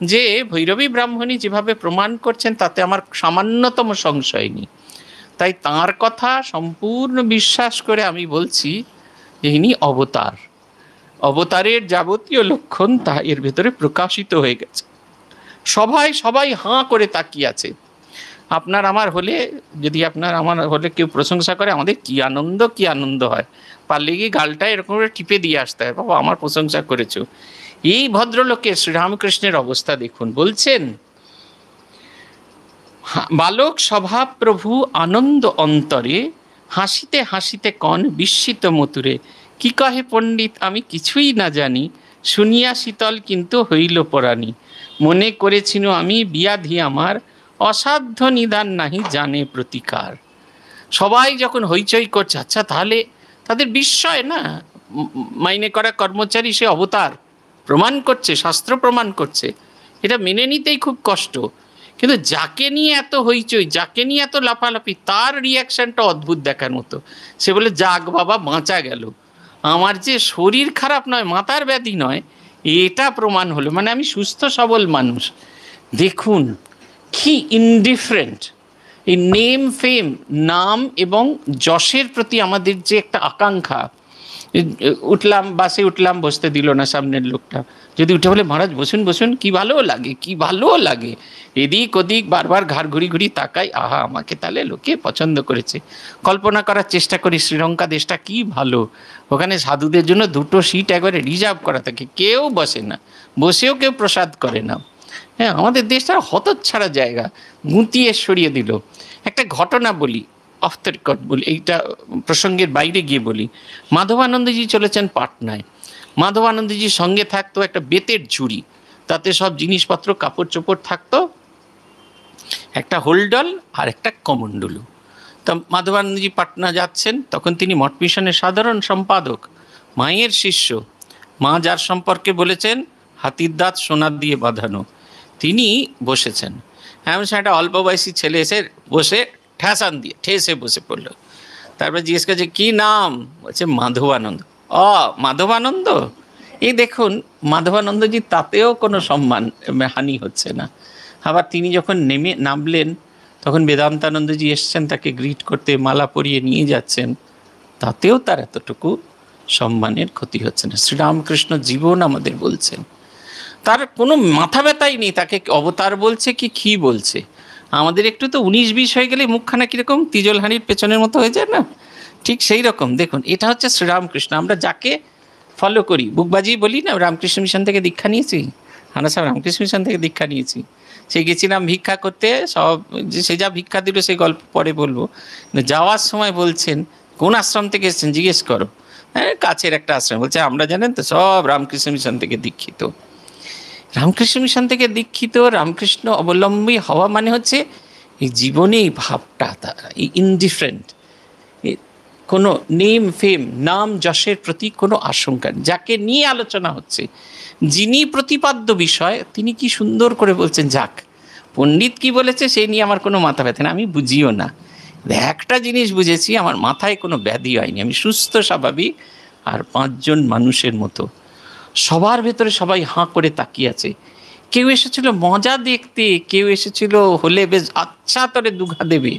S1: যে ভৈরবী ব্রাহ্মণী যেভাবে প্রমাণ করছেন তাতে আমার সামান্যতম সংশয় নেই, তাই তাঁর কথা সম্পূর্ণ বিশ্বাস করে আমি বলছি যে ইনি অবতার। অবতারের যাবতীয় লক্ষণ তা এর ভেতরে প্রকাশিত হয়ে গেছে। সবাই হাঁ করে তাকিয়ে আছে। আপনার আমার হলে, যদি আপনার আমার হলে কেউ প্রশংসা করে, আমাদের কি আনন্দ হয়, পারলে গিয়ে গালটা এরকম করে টিপে দিয়ে আসতে হয়, বাবা আমার প্রশংসা করেছো। এই ভদ্রলোকের শ্রীরামকৃষ্ণের অবস্থা দেখুন। বলছেন বালক স্বভাব প্রভু আনন্দ অন্তরে, হাসিতে হাসিতে কন বিস্মিত মথুরে। কি কহে পণ্ডিত আমি কিছুই না জানি, শুনিয়া শীতল কিন্তু হইল পরাণী। মনে করেছিল আমি বিয়াধি আমার, অসাধ্য নিদান নাহি জানে প্রতিকার। সবাই যখন হইচই করছে, আচ্ছা তাহলে তাদের বিস্ময় না, মাইনে করা কর্মচারী সে অবতার প্রমাণ করছে, শাস্ত্র প্রমাণ করছে, এটা মেনে নিতেই খুব কষ্ট। কিন্তু যাকে নিয়ে এত হইচই, যাকে নিয়ে এত লাফালাফি, তার রিয়াকশনটা অদ্ভুত দেখার মতো। সে বলে যাক বাবা বাঁচা গেল, আমার যে শরীর খারাপ নয়, মাথার ব্যাধি নয়, এটা প্রমাণ হলো, মানে আমি সুস্থ সবল মানুষ। দেখুন কি ইনডিফারেন্ট এই নেম ফেম, নাম এবং যশের প্রতি আমাদের যে একটা আকাঙ্ক্ষা। বাসে উঠলাম, বসতে দিল না সামনের লোকটা, যদি উঠে বলে মহারাজ বসুন বসুন, কি ভালো লাগে, এদিক ওদিক বারবার ঘাড় ঘুরি তাকাই, আহা আমাকে তাহলে লোকে পছন্দ করেছে। কল্পনা করার চেষ্টা করি শ্রীলঙ্কা দেশটা কি ভালো, ওখানে সাধুদের জন্য দুটো সিট একবারে রিজার্ভ করা থাকে, কেউ বসে না, বসেও কেউ প্রসাদ করে না। হ্যাঁ, আমাদের দেশটা হতচ্ছাড়া জায়গা, গুঁতিয়ে সরিয়ে দিল। একটা ঘটনা বলি, অফ দ্য রেকর্ড বলি, এইটা প্রসঙ্গের বাইরে গিয়ে বলি, মাধবানন্দজি চলেছেন পাটনায়। মাধবানন্দজির সঙ্গে থাকতো একটা বেতের ঝুড়ি, তাতে সব জিনিসপত্র কাপড় চোপড় থাকতো, একটা হোলডল আর একটা কমণ্ডলু। তা মাধবানন্দজি পাটনা যাচ্ছেন, তখন তিনি মঠ মিশনের সাধারণ সম্পাদক, মায়ের শিষ্য। মা যার সম্পর্কে বলেছেন হাতির দাঁত সোনা দিয়ে বাঁধানো, তিনি বসেছেন। এমন সময় একটা অল্প বয়সী ছেলে এসে বসে ঠেসে বসে পড়ল। তারপর জিজ্ঞেস করছে কী নাম? বলছে মাধবানন্দ। মাধবানন্দ, এই দেখুন মাধবানন্দজি তাতেও কোনো সম্মান হানি হচ্ছে না। আবার তিনি যখন নামলেন তখন বেদান্তানন্দজি এসছেন তাকে গ্রিট করতে, মালা পরিয়ে নিয়ে যাচ্ছেন, তাতেও তার এতটুকু সম্মানের ক্ষতি হচ্ছে না। শ্রীরামকৃষ্ণ জীবন আমাদের বলছেন, তার কোনো মাথা ব্যথাই নেই, তাকে অবতার বলছে কি বলছে। আমাদের একটু তো 19-20 হয়ে গেলে মুখখানা কীরকম তিজলহানির পেছনের মতো হয়ে যায় না, ঠিক সেই রকম। দেখুন এটা হচ্ছে শ্রীরামকৃষ্ণ, আমরা যাকে ফলো করি। বুকবাজি বলি না, রামকৃষ্ণ মিশন থেকে দীক্ষা নিয়েছি, আমরা সব রামকৃষ্ণ মিশন থেকে দীক্ষা নিয়েছি। সে গেছিলাম ভিক্ষা করতে, সব সে যা ভিক্ষা দিল সেই গল্প পরে বলবো। যাওয়ার সময় বলছেন কোন আশ্রম থেকে এসেছেন জিজ্ঞেস করো, হ্যাঁ কাছের একটা আশ্রম। বলছে আমরা জানেন তো সব রামকৃষ্ণ মিশন থেকে দীক্ষিত। রামকৃষ্ণ মিশন থেকে দীক্ষিত, রামকৃষ্ণ অবলম্বী হওয়া মানে হচ্ছে এই জীবনে এই ভাবটা, এই ইনডিফারেন্ট, কোনো নেম ফেম নাম যশের প্রতি কোনো আশঙ্কা, যাকে নিয়ে আলোচনা হচ্ছে, যিনি প্রতিপাদ্য বিষয়, তিনি কি সুন্দর করে বলছেন যাক, পণ্ডিত কি বলেছে সেই নিয়ে আমার কোনো মাথা ব্যথা না, আমি বুঝিও না। একটা জিনিস বুঝেছি, আমার মাথায় কোনো ব্যাধি হয়নি, আমি সুস্থ স্বাভাবিক আর 5 জন মানুষের মতো। সবার ভেতরে সবাই হাঁ করে তাকিয়ে আছে। কেউ এসেছিল মজা দেখতে, কেউ এসেছিল হলে বেশ আচ্ছা তরে দুঘা দেবে।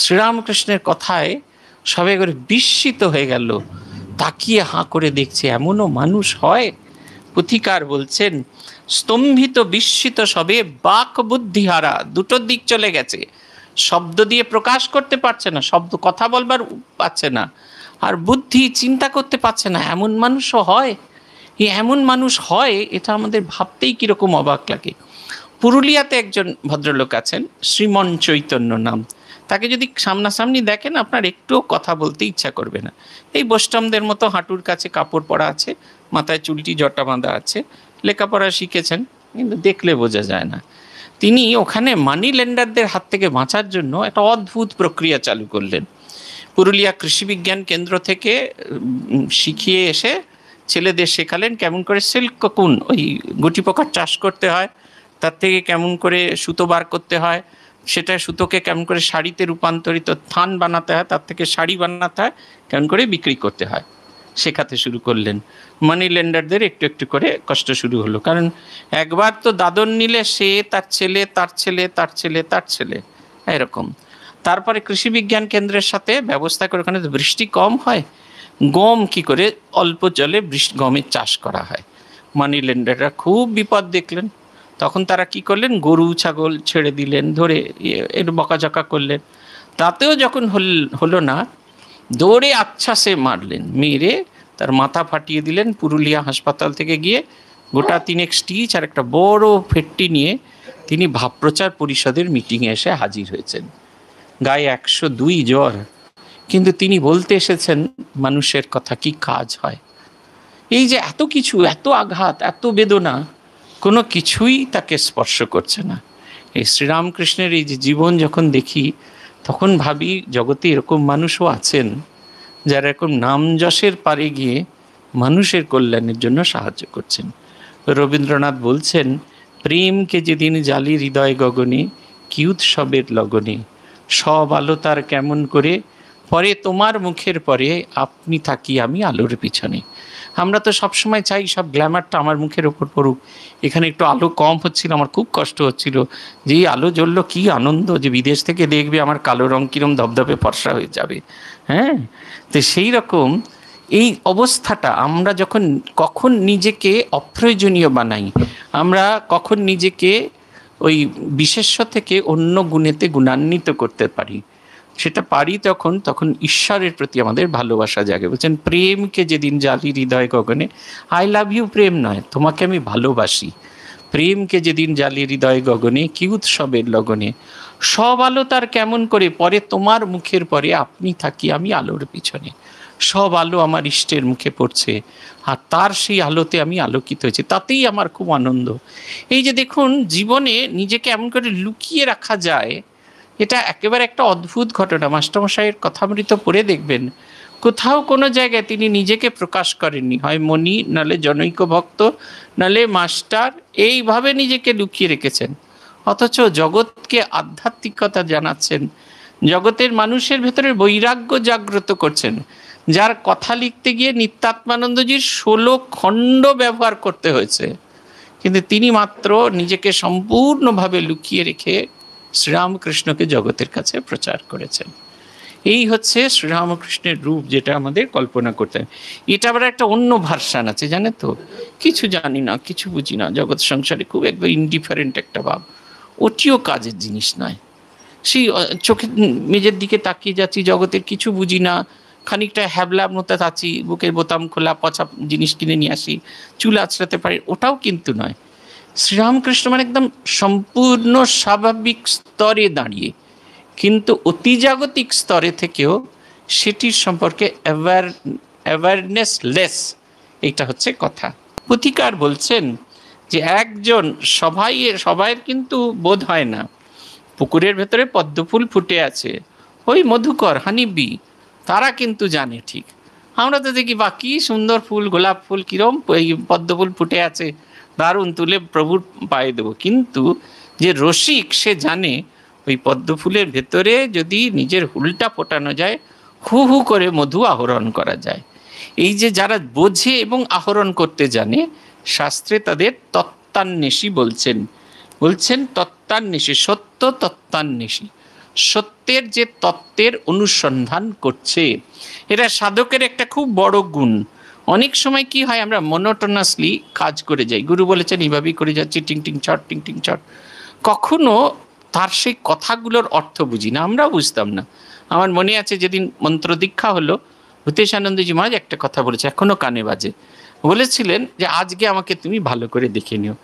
S1: শ্রীরামকৃষ্ণের কথায় সবাই করে বিস্মিত হয়ে গেল, তাকিয়ে হাঁ করে দেখছে, এমনও মানুষ হয়। পুথিকার বলছেন স্তম্ভিত বিস্মিত সবে বাক বুদ্ধিহারা, দুটো দিক চলে গেছে, শব্দ দিয়ে প্রকাশ করতে পারছে না, শব্দ কথা বলবার পাচ্ছে না, আর বুদ্ধি চিন্তা করতে পারছে না, এমন মানুষও হয়। এমন মানুষ হয় এটা আমাদের ভাবতেই কীরকম অবাক লাগে। পুরুলিয়াতে একজন ভদ্রলোক আছেন, শ্রীমন চৈতন্য নাম। তাকে যদি সামনাসামনি দেখেন আপনার একটুও কথা বলতে ইচ্ছা করবে না। এই বৈষ্ণবদের মতো হাঁটুর কাছে কাপড় পরা আছে, মাথায় চুলটি জটা বাঁধা আছে, লেখাপড়া শিখেছেন, কিন্তু দেখলে বোঝা যায় না। তিনি ওখানে মানি লেন্ডারদের হাত থেকে বাঁচার জন্য একটা অদ্ভুত প্রক্রিয়া চালু করলেন। পুরুলিয়া কৃষি বিজ্ঞান কেন্দ্র থেকে শিখিয়ে এসে ছেলেদের শেখালেন কেমন করে সিল্ক কোকুন, ওই গুটি পোকার চাষ করতে হয়, তার থেকে কেমন করে সুতো বার করতে হয়, সেটা সুতোকে কেমন করে শাড়িতে রূপান্তরিত থান বানাতে হয়, তার থেকে শাড়ি বানাতে হয়, কেমন করে বিক্রি করতে হয় শেখাতে শুরু করলেন। মানি লেন্ডারদের একটু একটু করে কষ্ট শুরু হলো, কারণ একবার তো দাদন নিলে সে তার ছেলে তার ছেলে তার ছেলে তার ছেলে এরকম। তারপরে কৃষি বিজ্ঞান কেন্দ্রের সাথে ব্যবস্থা করে, ওখানে তো বৃষ্টি কম হয়, গম কি করে অল্প জলে গমের চাষ করা হয়। মানি লেন্ডাররা খুব বিপদ দেখলেন, তখন তারা কি করলেন, গরু ছাগল ছেড়ে দিলেন, ধরে একটু বকাঝকা করলেন, তাতেও যখন হলো না, দৌড়ে আচ্ছা সে মারলেন, মেরে তার মাথা ফাটিয়ে দিলেন। পুরুলিয়া হাসপাতাল থেকে গিয়ে গোটা 3 স্টিচ আর একটা বড় ফেটটি নিয়ে তিনি ভাবপ্রচার পরিষদের মিটিংয়ে এসে হাজির হয়েছেন। গায়ে 102 জ্বর, কিন্তু তিনি বলতে এসেছেন মানুষের কথা, কি কাজ হয়। এই যে এত কিছু, এত আঘাত, এত বেদনা, কোনো কিছুই তাকে স্পর্শ করছে না। এই শ্রীরামকৃষ্ণের এই যে জীবন যখন দেখি, তখন ভাবি জগতে এরকম মানুষও আছেন যারা এরকম নাম যশের পারে গিয়ে মানুষের কল্যাণের জন্য সাহায্য করছেন। রবীন্দ্রনাথ বলছেন, প্রেমকে যেদিন জালি হৃদয় গগনে, কি উৎসবের লগনে, সব আলো তার কেমন করে, পরে তোমার মুখের পরে আপনি থাকি আমি আলোর পিছনে। আমরা তো সবসময় চাই সব গ্ল্যামারটা আমার মুখের ওপর পড়ুক। এখানে একটু আলো কম হচ্ছিল, আমার খুব কষ্ট হচ্ছিল, যে এই আলো জ্বললো কী আনন্দ, যে বিদেশ থেকে দেখবে আমার কালো রঙ কীরকম ধবধবে ফর্সা হয়ে যাবে। হ্যাঁ, তো সেই রকম এই অবস্থাটা, আমরা যখন কখন নিজেকে অপ্রয়োজনীয় বানাই, আমরা কখন নিজেকে ওই বিশেষ্য থেকে অন্য গুণেতে গুণান্বিত করতে পারি, সেটা পারি তখন ঈশ্বরের প্রতি আমাদের ভালোবাসা জাগে। বলছেন প্রেমকে যেদিন জালি হৃদয় গগনে, আই লাভ ইউ প্রেম নয়, তোমাকে আমি ভালোবাসি। প্রেমকে যেদিন জ্বালি হৃদয় গগনে, কি উৎসবের লগনে, সব আলো তার কেমন করে পরে, তোমার মুখের পরে আপনি থাকি আমি আলোর পিছনে। সব আলো আমার ইষ্টের মুখে পড়ছে, আর তার সেই আলোতে আমি আলোকিত হয়েছি, তাতেই আমার খুব আনন্দ। এই যে দেখুন, জীবনে নিজেকে এমন করে লুকিয়ে রাখা যায়, এটা একেবারে একটা অদ্ভুত ঘটনা। মাস্টারমশাইয়ের কথামৃত পড়ে দেখবেন, কোথাও কোনো জায়গায় তিনি নিজেকে প্রকাশ করেননি, হয় মণি, নালে জনৈক ভক্ত, নালে মাস্টার, এইভাবে নিজেকে লুকিয়ে রেখেছেন। অথচ জগৎকে আধ্যাত্মিকতা জানাচ্ছেন, জগতের মানুষের ভেতরে বৈরাগ্য জাগ্রত করছেন। যার কথা লিখতে গিয়ে নিত্যাত্মানন্দজির 16 খণ্ড ব্যবহার করতে হয়েছে, কিন্তু তিনি মাত্র নিজেকে সম্পূর্ণভাবে লুকিয়ে রেখে শ্রীরামকৃষ্ণকে জগতের কাছে প্রচার করেছেন। এই হচ্ছে শ্রীরামকৃষ্ণের রূপ, যেটা আমাদের কল্পনা করতে হয়। এটা আবার একটা অন্য ভার্সান আছে, জানে তো, কিছু জানি না, কিছু বুঝি না, জগৎ সংসারে খুব একবার ইনডিফারেন্ট একটা ভাব, ওটিও কাজের জিনিস নয়। সেই চোখে মেজের দিকে তাকিয়ে যাচ্ছি, জগতের কিছু বুঝি না, খানিকটা হ্যাবলার মতো আছি, বুকের বোতাম খোলা, পচা জিনিস কিনে নিয়ে আসি, চুল আঁচড়াতে পারি, ওটাও কিন্তু নয়। শ্রীরামকৃষ্ণ মানে একদম সম্পূর্ণ স্বাভাবিক স্তরে দাঁড়িয়ে, কিন্তু অতিজাগতিক স্তরে থেকেও সেটির সম্পর্কে অ্যাওয়ারনেস লেস, এইটা হচ্ছে কথা। পুথিকার বলছেন যে একজন সবাইয়ের কিন্তু বোধ হয় না, পুকুরের ভেতরে পদ্মফুল ফুটে আছে, ওই মধুকর হানিবি, তারা কিন্তু জানে ঠিক। আমরা তো দেখি বা কি সুন্দর ফুল, গোলাপ ফুল, কিরম পদ্মফুল ফুটে আছে, দারুণ, তুলে প্রভুর পায়ে দেবো। কিন্তু যে রসিক, সে জানে ওই পদ্মফুলের ভেতরে যদি নিজের হুলটা ফোটানো যায়, হু হু করে মধু আহরণ করা যায়। এই যে যারা বোঝে এবং আহরণ করতে জানে, শাস্ত্রে তাদের তত্ত্বান্বেষী বলছেন তত্ত্বান্বেষী, সত্য তত্ত্বান্বেষী, সত্যের যে তত্ত্বের অনুসন্ধান করছে। এটা সাধকের একটা খুব বড় গুণ। অনেক সময় কি হয়, আমরা মনোটোনাসলি কাজ করে যাই, গুরু বলেছেন এইভাবেই করে যাচ্ছি, টিং টিং ছট, টিং টিং ছট, কখনো তার সেই কথাগুলোর অর্থ বুঝি না, আমরাও বুঝতাম না। আমার মনে আছে যেদিন মন্ত্র দীক্ষা হলো, ভূতেশানন্দজি মহারাজ একটা কথা বলেছে, এখনো কানে বাজে। বলেছিলেন যে আজকে আমাকে তুমি ভালো করে দেখে নিও।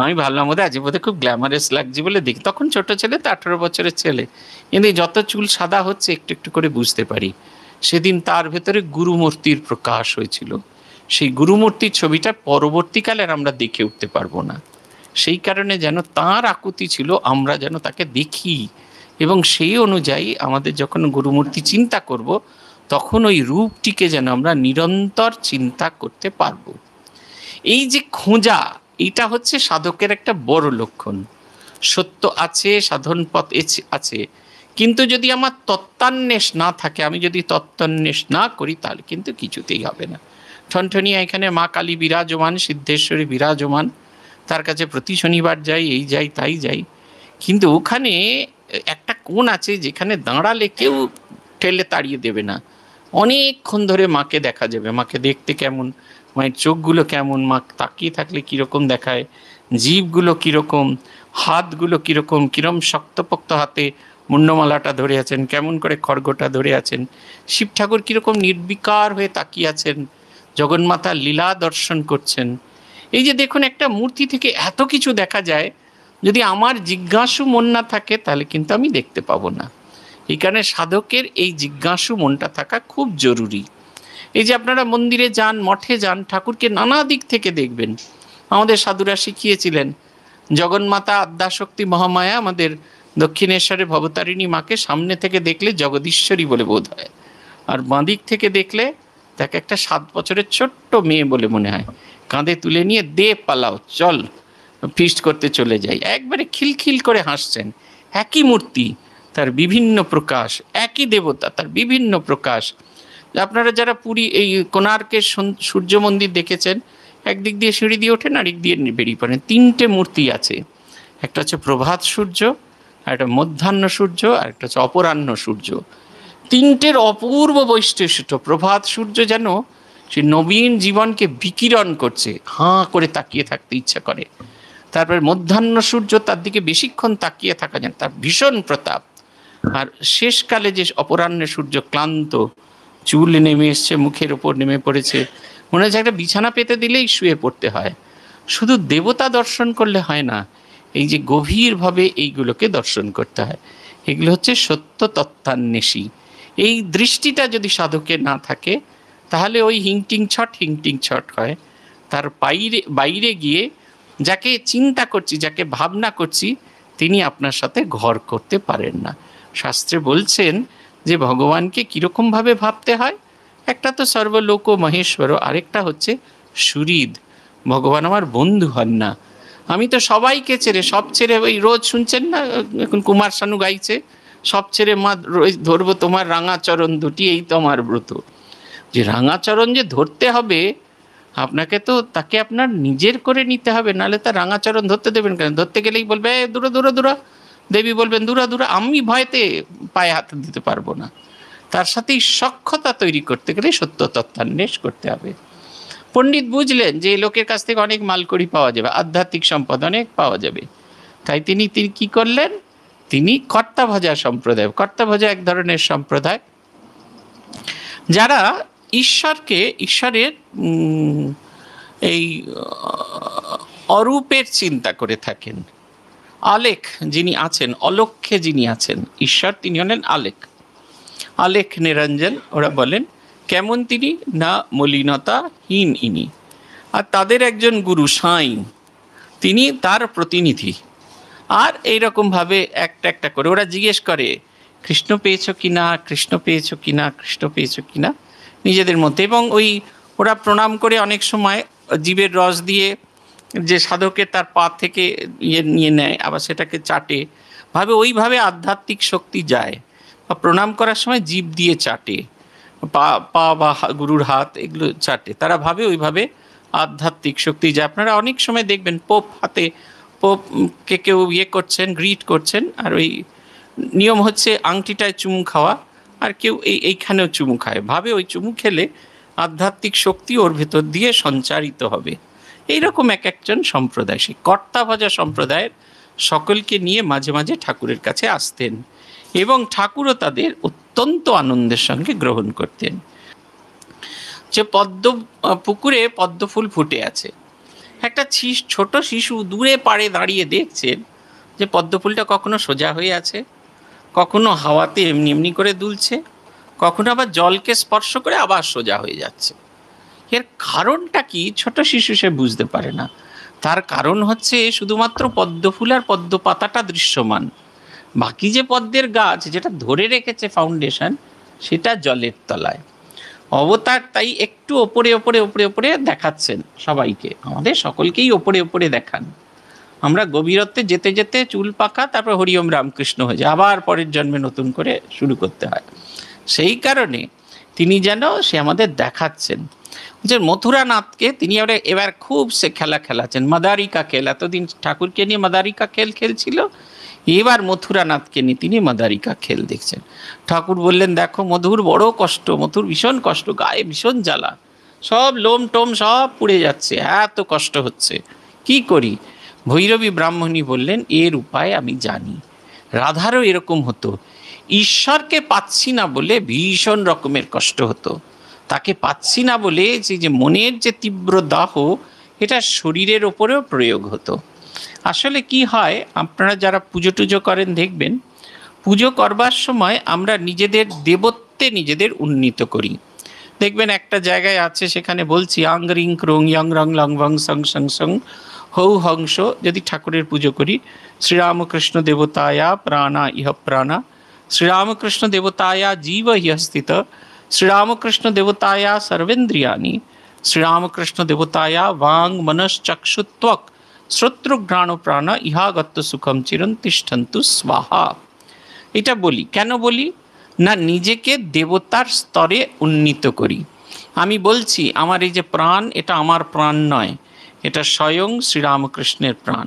S1: আমি ভাবলাম বোধহয় আজকে বোধহয় খুব গ্ল্যামারাস লাগছে বলে দেখি। তখন ছোট ছেলে তো, 18 বছরের ছেলে, কিন্তু যত চুল সাদা হচ্ছে একটু একটু করে বুঝতে পারি। সেদিন তার ভেতরে গুরুমূর্তির প্রকাশ হয়েছিল। সেই গুরুমূর্তির ছবিটা পরবর্তীকালে আমরা দেখে উঠতে পারবো না, সেই কারণে যেন তাঁর আকুতি ছিল আমরা যেন তাকে দেখি, এবং সেই অনুযায়ী আমাদের যখন গুরুমূর্তি চিন্তা করব, তখন ওই রূপটিকে যেন আমরা নিরন্তর চিন্তা করতে পারব। এই যে খোঁজা, এটা হচ্ছে সাধকের একটা বড় লক্ষণ। সত্য আছে, সাধন পথ আছে, কিন্তু যদি আমার তত্ত্বান্বেষ না থাকে, আমি যদি তত্ত্বান্বেষ না করি, তাহলে কিন্তু কিছুতেই হবে না। ঠনঠনিয়া এখানে মা কালী বিরাজমান, সিদ্ধেশ্বরী বিরাজমান, তার কাছে প্রতি শনিবার যাই, এই যাই তাই যাই, কিন্তু ওখানে একটা কোণ আছে যেখানে দাঁড়ালে কেউ ঠেলে তাড়িয়ে দেবে না। অনেকক্ষণ ধরে মাকে দেখা যাবে, মাকে দেখতে কেমন, মায়ের চোখগুলো কেমন, মা তাকিয়ে থাকলে কীরকম দেখায়, জিভগুলো কীরকম, হাতগুলো কীরকম, কিরম শক্তপোক্ত হাতে মুন্ডমালাটা ধরে আছেন, কেমন করে খড়গটা ধরে আছেন, শিব ঠাকুর কীরকম নির্বিকার হয়ে তাকিয়ে আছেন, জগন্মাতার লীলা দর্শন করছেন। এই যে দেখুন, একটা মূর্তি থেকে এত কিছু দেখা যায়, যদি আমার জিজ্ঞাসু মন না থাকে তাহলে কিন্তু আমি দেখতে পাবো না। এই কারণে সাধকের এই জিজ্ঞাসু মনটা থাকা খুব জরুরি। এই যে আপনারা মন্দিরে যান, মঠে যান, ঠাকুরকে নানা দিক থেকে দেখবেন। আমাদের সাধুরা শিখিয়েছিলেন, জগন্মাতা আদ্যাশক্তি মহামায়া, আমাদের দক্ষিণেশ্বরের ভবতারিণী মাকে সামনে থেকে দেখলে জগদীশ্বরী বলে বোধ হয়, আর বাঁ দিক থেকে দেখলে তাকে একটা 7 বছরের ছোট্ট মেয়ে বলে মনে হয়। কাঁধে তুলে নিয়ে দে পালাও, চল ফিস্ট করতে চলে যাই, একবারে খিলখিল করে হাসছেন। একই মূর্তি, তার বিভিন্ন প্রকাশ, একই দেবতা, তার বিভিন্ন প্রকাশ। আপনারা যারা পুরী এই কোণার্কের সূর্য মন্দির দেখেছেন, একদিক দিয়ে সিঁড়ি দিয়ে ওঠেন, আরেক দিয়ে বেরিয়ে পড়েন, 3টে মূর্তি আছে। একটা হচ্ছে প্রভাত সূর্য, আর একটা মধ্যাহ্ন সূর্য, আর একটা হচ্ছে অপরাহ্ন সূর্য। 3টের অপূর্ব বৈশিষ্ট্য। প্রভাত সূর্য যেন সেই নবীন জীবনকে বিকিরণ করছে, হাঁ করে তাকিয়ে থাকতে ইচ্ছা করে। তারপরে মধ্যাহ্ন সূর্য, তার দিকে বেশিক্ষণ তাকিয়ে থাকা যায়, তার ভীষণ প্রতাপ। আর শেষকালে যে অপরাহ্নের সূর্য, ক্লান্ত, চুল নেমে এসছে, মুখের ওপর নেমে পড়েছে, মনে হচ্ছে একটা বিছানা পেতে দিলেই শুয়ে পড়তে হয়। শুধু দেবতা দর্শন করলে হয় না, এই যে গভীরভাবে এইগুলোকে দর্শন করতে হয়। এগুলো হচ্ছে সত্য তত্ত্বান্বেষী। এই দৃষ্টিটা যদি সাধকের না থাকে, তাহলে ওই হিংটিং ছট হয়। তার বাইরে বাইরে গিয়ে যাকে চিন্তা করছি, যাকে ভাবনা করছি, তিনি আপনার সাথে ঘর করতে পারেন না। শাস্ত্রে বলছেন যে ভগবানকে কীরকমভাবে ভাবতে হয়। একটা তো সর্বলোক মহেশ্বর, আরেকটা হচ্ছে সুহৃদ। ভগবান আমার বন্ধু হন না। আমি তো সবাইকে ছেড়ে, সব ছেড়ে, ওই রোজ শুনছেন না এখন কুমার শানু গাইছে, সব ছেড়ে মা ধরবো তোমার রাঙাচরণ দুটি, এই তো আমার ব্রত। যে রাঙাচরণ যে ধরতে হবে, আপনাকে তো তাকে আপনার নিজের করে নিতে হবে, নাহলে তার রাঙাচরণ ধরতে দেবেন কেন? ধরতে গেলেই বলবে দূরে দূরে দূরা, দেবী বলবেন দূরা দূরা, আমি ভয়তে পায়ে হাত দিতে পারবো না। তার সাথেই সখ্যতা তৈরি করতে গেলে সত্য তত্ত্বান্বেষ করতে হবে। পণ্ডিত বুঝলেন যে লোকের কাছ থেকে অনেক মালকড়ি পাওয়া যাবে, আধ্যাত্মিক সম্পদ অনেক পাওয়া যাবে, তাই তিনি কি করলেন? তিনি কর্তাভজা সম্প্রদায়, কর্তাভজা এক ধরনের সম্প্রদায় যারা ঈশ্বরের এই অরূপের চিন্তা করে থাকেন। আলেখ যিনি আছেন, অলক্ষ্যে যিনি আছেন ঈশ্বর, তিনি হলেন আলেখ নিরঞ্জন। ওরা বলেন কেমন তিনি? না মলিনতাহীন ইনি। আর তাদের একজন গুরু সাঁই, তিনি তার প্রতিনিধি। আর এইরকমভাবে একটা একটা করে ওরা জিজ্ঞেস করে, কৃষ্ণ পেয়েছ কিনা, কৃষ্ণ পেয়েছ কিনা, কৃষ্ণ পেয়েছ কিনা, নিজেদের মধ্যে। এবং ওই ওরা প্রণাম করে অনেক সময় জীবের রস দিয়ে যে সাধকের তার পা থেকে নিয়ে নেয়, আবার সেটাকে চাটে, ভাবে ওইভাবে আধ্যাত্মিক শক্তি যায়। বা প্রণাম করার সময় জীব দিয়ে চাটে, পা বা গুরুর হাত এগুলো চাটে, তারা ভাবে ওইভাবে আধ্যাত্মিক শক্তি যায়। আপনারা অনেক সময় দেখবেন পোপকে কেউ করছেন, গ্রিট করছেন, আর ওই নিয়ম হচ্ছে আংটিটায় চুমু খাওয়া, আর কেউ এইখানেও চুমু খায়, ভাবে ওই চুমু খেলে আধ্যাত্মিক শক্তি ওর ভেতর দিয়ে সঞ্চারিত হবে। এইরকম এক একজন সম্প্রদায়, সেই কর্তাভজা সম্প্রদায়ের সকলকে নিয়ে মাঝে মাঝে ঠাকুরের কাছে আসতেন, এবং ঠাকুরও তাদের অত্যন্ত আনন্দের সঙ্গে গ্রহণ করতেন। যে পুকুরে পদ্মফুল ফুটে আছে, একটা ছোট শিশু দূরে পাড়ে দাঁড়িয়ে দেখছেন যে পদ্মফুলটা কখনো সোজা হয়ে আছে, কখনো হাওয়াতে এমনি এমনি করে দুলছে, কখনো আবার জলকে স্পর্শ করে আবার সোজা হয়ে যাচ্ছে। এর কারণটা কি? ছোট শিশু সে বুঝতে পারে না। তার কারণ হচ্ছে শুধুমাত্র পদ্মফুল আর পদ্ম পাতাটা দৃশ্যমান, বাকি যে পদ্মের গাছ যেটা ধরে রেখেছে ফাউন্ডেশন, সেটা জলের তলায়। অবতার তাই একটু ওপরে ওপরে ওপরে ওপরে দেখাচ্ছেন সবাইকে, আমাদের সকলকেই ওপরে ওপরে দেখান। আমরা গভীরত্বে যেতে যেতে চুল পাকা, তারপর হরিওম রামকৃষ্ণ হয়ে যায়, আবার পরের জন্মে নতুন করে শুরু করতে হয়। সেই কারণে তিনি যেন সে আমাদের দেখাচ্ছেন যে মথুরানাথকে তিনি এবার খুব সে খেলাচ্ছেন, মাদারিকা খেল। এতদিন ঠাকুরকে নিয়ে মাদারিকা খেলছিল, এবার মথুরানাথকে নিয়ে তিনি মাদারিকা খেল দেখছেন। ঠাকুর বললেন, দেখো মধুর বড় কষ্ট, মধুর ভীষণ কষ্ট, গায়ে ভীষণ জ্বালা, সব লোম টোম সব পুড়ে যাচ্ছে, এত কষ্ট হচ্ছে, কি করি? ভৈরবী ব্রাহ্মণী বললেন, এর উপায় আমি জানি। রাধারও এরকম হতো, ঈশ্বরকে পাচ্ছি না বলে ভীষণ রকমের কষ্ট হতো, তাকে পাচ্ছি না বলে যে মনের যে তীব্র দাহ, এটা শরীরের ওপরেও প্রয়োগ হতো। আসলে কি হয়, আপনারা যারা পুজো টুজো করেন দেখবেন, পুজো করবার সময় আমরা নিজেদের দেবত্বে নিজেদের উন্নীত করি। দেখবেন একটা জায়গায় আছে, সেখানে বলছি আং রিং ক্রোং ইয়ং রং লং ভং সং সং সং হৌ হংস। যদি ঠাকুরের পুজো করি, শ্রীরামকৃষ্ণ দেবতায়া প্রাণা ইহ প্রাণা, শ্রীরামকৃষ্ণ দেবতায়া জীব ইহ স্থিত, শ্রীরামকৃষ্ণ দেবতায়া সর্বেন্দ্রিয়ানি, শ্রীরামকৃষ্ণ দেবতায়া বাং মনশ্চক্ষুত্বক শ্রোত্রঘ্রাণ প্রাণ ইহাগত সুখম চিরন্তিষ্ঠন্তু স্বাহা। এটা বলি কেন? বলি না, নিজেকে দেবতার স্তরে উন্নীত করি। আমি বলছি আমার এই যে প্রাণ, এটা আমার প্রাণ নয়, এটা স্বয়ং শ্রীরামকৃষ্ণের প্রাণ।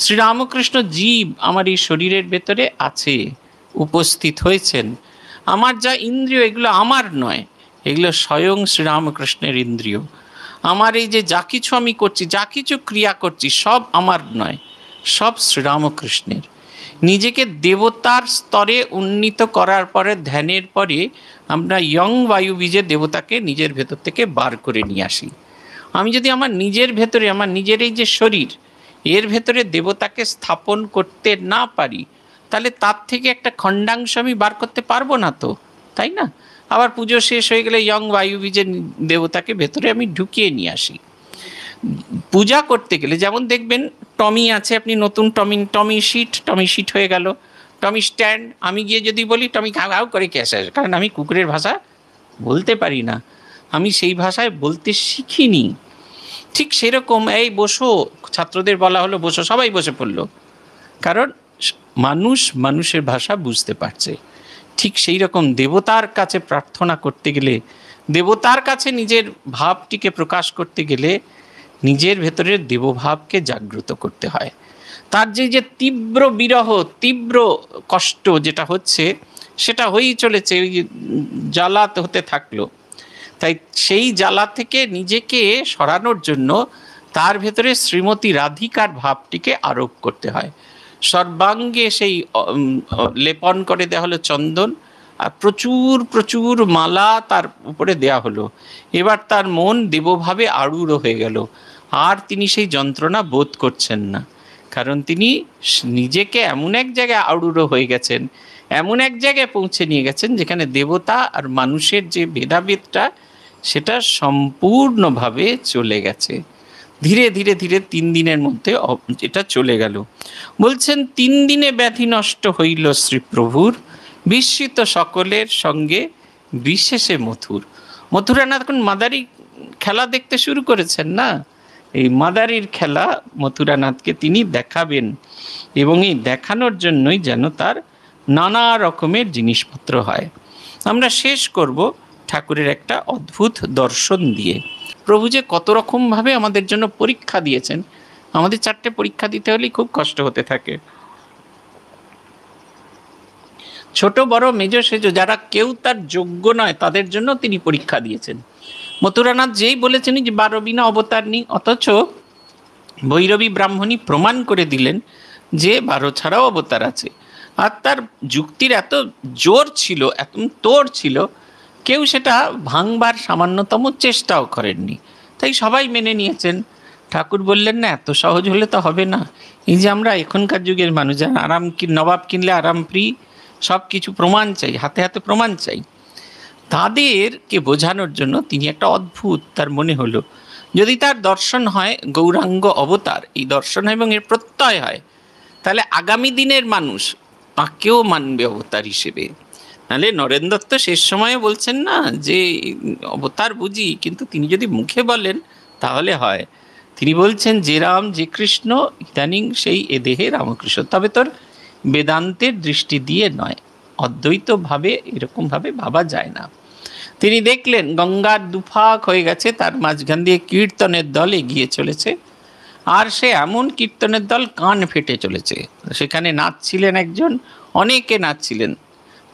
S1: শ্রীরামকৃষ্ণ জীব আমার এই শরীরের ভেতরে আছে, উপস্থিত হয়েছেন। আমার যা ইন্দ্রিয়, এগুলো আমার নয়, এগুলো স্বয়ং শ্রীরামকৃষ্ণের ইন্দ্রিয়। আমার এই যে যা কিছু আমি করছি, যা কিছু ক্রিয়া করছি, সব আমার নয়, সব শ্রীরামকৃষ্ণের। নিজেকে দেবতার স্তরে উন্নীত করার পরে, ধ্যানের পরে আমরা ইয়ং বায়ু বীজের দেবতাকে নিজের ভেতর থেকে বার করে নিয়ে আসি। আমি যদি আমার নিজের ভেতরে, আমার নিজের এই যে শরীর, এর ভেতরে দেবতাকে স্থাপন করতে না পারি, তাহলে তার থেকে একটা খণ্ডাংশ আমি বার করতে পারবো না তো, তাই না? আবার পুজো শেষ হয়ে গেলে ইয়ং বায়ুবীজের দেবতাকে ভেতরে আমি ঢুকিয়ে নিয়ে আসি। পূজা করতে গেলে যেমন দেখবেন টমি আছে, আপনি নতুন টমি শিট হয়ে গেল, টমি স্ট্যান্ড, আমি গিয়ে যদি বলি টমি ঘাউ ঘাউ করে কে আসে, কারণ আমি কুকুরের ভাষা বলতে পারি না, আমি সেই ভাষায় বলতে শিখিনি। ঠিক সেরকম এই বসো, ছাত্রদের বলা হলো বসো, সবাই বসে পড়লো, কারণ মানুষের ভাষা বুঝতে পারছে। ঠিক সেই রকম দেবতার কাছে প্রার্থনা করতে গেলে, দেবতার কাছে নিজের ভাবটিকে প্রকাশ করতে গেলে নিজের ভেতরের দেবভাবকে জাগ্রত করতে হয়। তার যে তীব্র বিরহ, তীব্র কষ্ট যেটা হচ্ছে, সেটা হয়েই চলেছে, ওই জ্বালা হতে থাকলো। তাই সেই জ্বালা থেকে নিজেকে সরানোর জন্য তার ভেতরে শ্রীমতী রাধিকার ভাবটিকে আরোপ করতে হয়। সর্বাঙ্গে সেই লেপন করে দেওয়া হলো চন্দন, আর প্রচুর প্রচুর মালা তার উপরে দেয়া হলো। এবার তার মন দেবভাবে আড়ুড়ো হয়ে গেল, আর তিনি সেই যন্ত্রণা বোধ করছেন না, কারণ তিনি নিজেকে এমন এক জায়গায় আড়ুড়ো হয়ে গেছেন, এমন এক জায়গায় পৌঁছে নিয়ে গেছেন যেখানে দেবতা আর মানুষের যে ভেদাভেদটা, সেটা সম্পূর্ণভাবে চলে গেছে। ধীরে ধীরে ধীরে 3 দিনের মধ্যে এটা চলে গেল। বলছেন 3 দিনে ব্যাধি নষ্ট হইল শ্রীপ্রভুর, বিস্মিত সকলের সঙ্গে বিশেষে মথুর। মথুরানাথ এখন মাদারি খেলা দেখতে শুরু করেছেন না, এই মাদারির খেলা মথুরানাথকে তিনি দেখাবেন, এবং এই দেখানোর জন্যই যেন তার নানা রকমের জিনিসপত্র হয়। আমরা শেষ করব ঠাকুরের একটা অদ্ভুত দর্শন দিয়ে। প্রভু যে কত রকমভাবে আমাদের জন্য পরীক্ষা দিয়েছেন, আমাদের 4টে পরীক্ষা দিতে হলেই খুব কষ্ট হতে থাকে। ছোট বড় মেজ সেজ যারা কেউ তার যোগ্য নয়, তাদের জন্য তিনি পরীক্ষা দিয়েছেন। মথুরানাথ যেই বলেছেন যে 12 বিনা অবতার নেই, অথচ ভৈরবী ব্রাহ্মণী প্রমাণ করে দিলেন যে 12 ছাড়াও অবতার আছে। আর তার যুক্তির এত জোর ছিল, এত তোড় ছিল, কেউ সেটা ভাঙবার সামান্যতম চেষ্টাও করেননি। তাই সবাই মেনে নিয়েছেন। ঠাকুর বললেন না, এত সহজ হলে তো হবে না। এই যে আমরা এখনকার যুগের মানুষ, যারা নবাব কিনলে আরাম ফ্রি, সব কিছু প্রমাণ চাই, হাতে হাতে প্রমাণ চাই, তাদেরকে বোঝানোর জন্য তিনি একটা অদ্ভুত, তার মনে হলো যদি তার দর্শন হয় গৌরাঙ্গ অবতার, এই দর্শন এবং এর প্রত্যয় হয়, তাহলে আগামী দিনের মানুষ তাকেও মানবে অবতার হিসেবে। নাহলে নরেন দত্ত শেষ সময়ে বলছেন না যে অবতার বুঝি, কিন্তু তিনি যদি মুখে বলেন তাহলে হয়। তিনি বলছেন যে রাম যে কৃষ্ণ, ইদানিং সেই এ দেহে রামকৃষ্ণ, তবে তোর বেদান্তের দৃষ্টি দিয়ে নয়, অদ্বৈতভাবে এরকমভাবে ভাবা যায় না। তিনি দেখলেন গঙ্গার দুফাক হয়ে গেছে, তার মাঝখান দিয়ে কীর্তনের দল এগিয়ে চলেছে, আর সে এমন কীর্তনের দল কান ফেটে চলেছে। সেখানে নাচছিলেন একজন, অনেকে নাচছিলেন,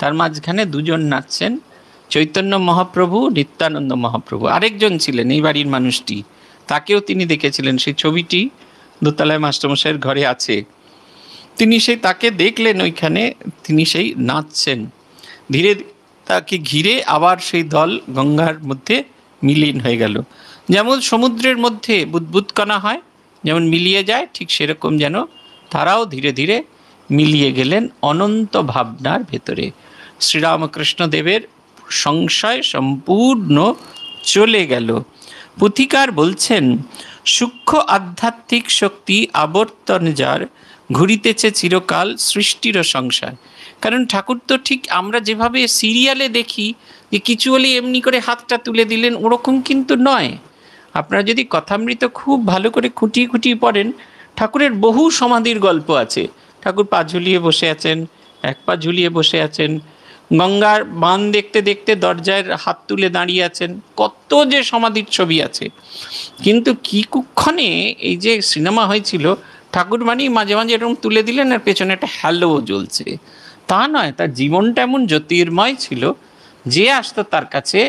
S1: তার মাঝখানে 2 জন নাচছেন, চৈতন্য মহাপ্রভু, নিত্যানন্দ মহাপ্রভু। আরেকজন ছিলেন এই বাড়ির মানুষটি, তাকেও তিনি দেখেছিলেন, সেই ছবিটি দোতলায় মাস্টারমশাইয়ের ঘরে আছে। তিনি তাকে দেখলেন ওইখানে, তিনি সেই নাচছেন। ধীরে তাকে ঘিরে আবার সেই দল গঙ্গার মধ্যে মিলিন হয়ে গেল। যেমন সমুদ্রের মধ্যে বুদবুদ কণা হয়, যেমন মিলিয়ে যায়, ঠিক সেরকম যেন তারাও ধীরে ধীরে মিলিয়ে গেলেন অনন্ত ভাবনার ভেতরে। শ্রীরামকৃষ্ণদেবের সংশয় সম্পূর্ণ চলে গেল। পুথিকার বলছেন, সূক্ষ্ম আধ্যাত্মিক শক্তি আবর্তন যার, ঘুরিতেছে চিরকাল সৃষ্টির সংসার। কারণ ঠাকুর তো ঠিক আমরা যেভাবে সিরিয়ালে দেখি যে কিছু হলে এমনি করে হাতটা তুলে দিলেন, ওরকম কিন্তু নয়। আপনারা যদি কথামৃত খুব ভালো করে খুঁটিয়ে খুঁটিয়ে পড়েন, ঠাকুরের বহু সমাধির গল্প আছে। ঠাকুর পা ঝুলিয়ে বসে আছেন, 1 পা ঝুলিয়ে বসে আছেন, গঙ্গার বান দেখতে দেখতে দরজায় হাত তুলে দাঁড়িয়ে আছেন, কত যে সমাধির ছবি আছে। কিন্তু কি কুক্ষণে এই যে সিনেমা হয়েছিল, ঠাকুর মানেই মাঝে মাঝে এরকম তুলে দিলেন আর পেছনে একটা হ্যালো জ্বলছে, তা নয়। তার জীবনটা এমন জ্যোতির্ময় ছিল, যে আসতো তার কাছে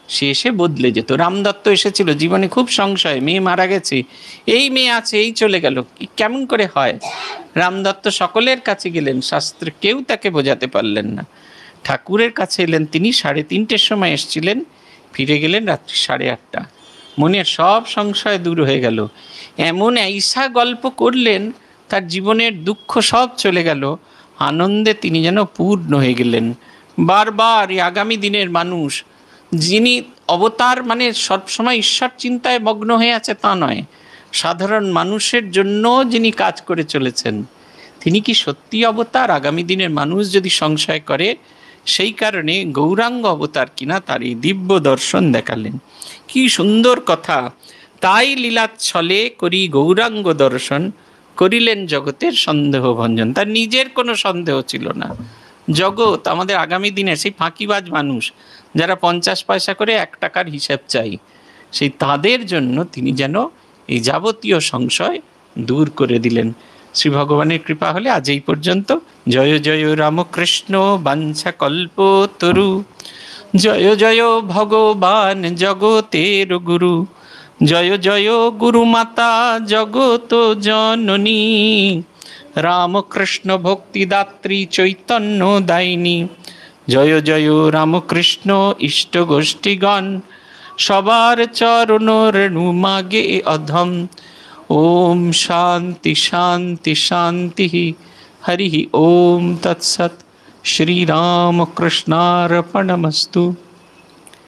S1: সে এসে বদলে যেত। রামদত্ত এসেছিল, জীবনে খুব সংশয়, মেয়ে মারা গেছে, এই মেয়ে আছে, এই চলে গেল, কেমন করে হয়। রামদত্ত সকলের কাছে গেলেন, শাস্ত্রে কেউ তাকে বোঝাতে পারলেন না। ঠাকুরের কাছে এলেন, তিনি 3:30-র সময় এসেছিলেন, ফিরে গেলেন রাত্রি 8:30। মনের সব সংশয় দূর হয়ে গেল। এমন ऐसा গল্প করলেন, তার জীবনের দুঃখ সব চলে গেল, আনন্দে তিনি যেন পূর্ণ হয়ে গেলেন। বারবার এই আগামী দিনের মানুষ, যিনি অবতার মানে সবসময় ঈশ্বর চিন্তায় মগ্ন হয়ে আছে তা নয়, সাধারণ মানুষের জন্য যিনি কাজ করে চলেছেন, তিনি কি সত্যি অবতার? আগামী দিনের মানুষ যদি সংশয় করে, সেই কারণে গৌরাঙ্গ অবতার কিনা তার এই দিব্য দর্শন দেখালেন। কি সুন্দর কথা! তাই লীলাচ্ছলে করি গৌরাঙ্গ দর্শন, করিলেন জগতের সন্দেহ ভঞ্জন। তার নিজের কোনো সন্দেহ ছিল না। জগৎ, আমাদের আগামী দিনে সেই ফাঁকিবাজ মানুষ যারা 50 পয়সা করে 1 টাকার হিসাব চাই, সেই তাদের জন্য তিনি যেন এই যাবতীয় সংশয় দূর করে দিলেন। শ্রী ভগবানের কৃপা হলে আজ এই পর্যন্ত। জয় জয় রামকৃষ্ণ বাঞ্ছা কল্প তরু, জয় জয় ভগবান জগতের গুরু, জয় জয় গুরু মাতা জগত জননী, রামকৃষ্ণ ভক্তিদাত্রী চৈতন্য দায়িনী, জয় জয় রামকৃষ্ণ ইষ্ট গোষ্ঠীগণ, সবার চরণ রেণু মাগে অধম। ওম শান্তি শান্তি শান্তি। হরি ওম তৎসৎ। শ্রীরামকৃষ্ণার্পণমস্তু।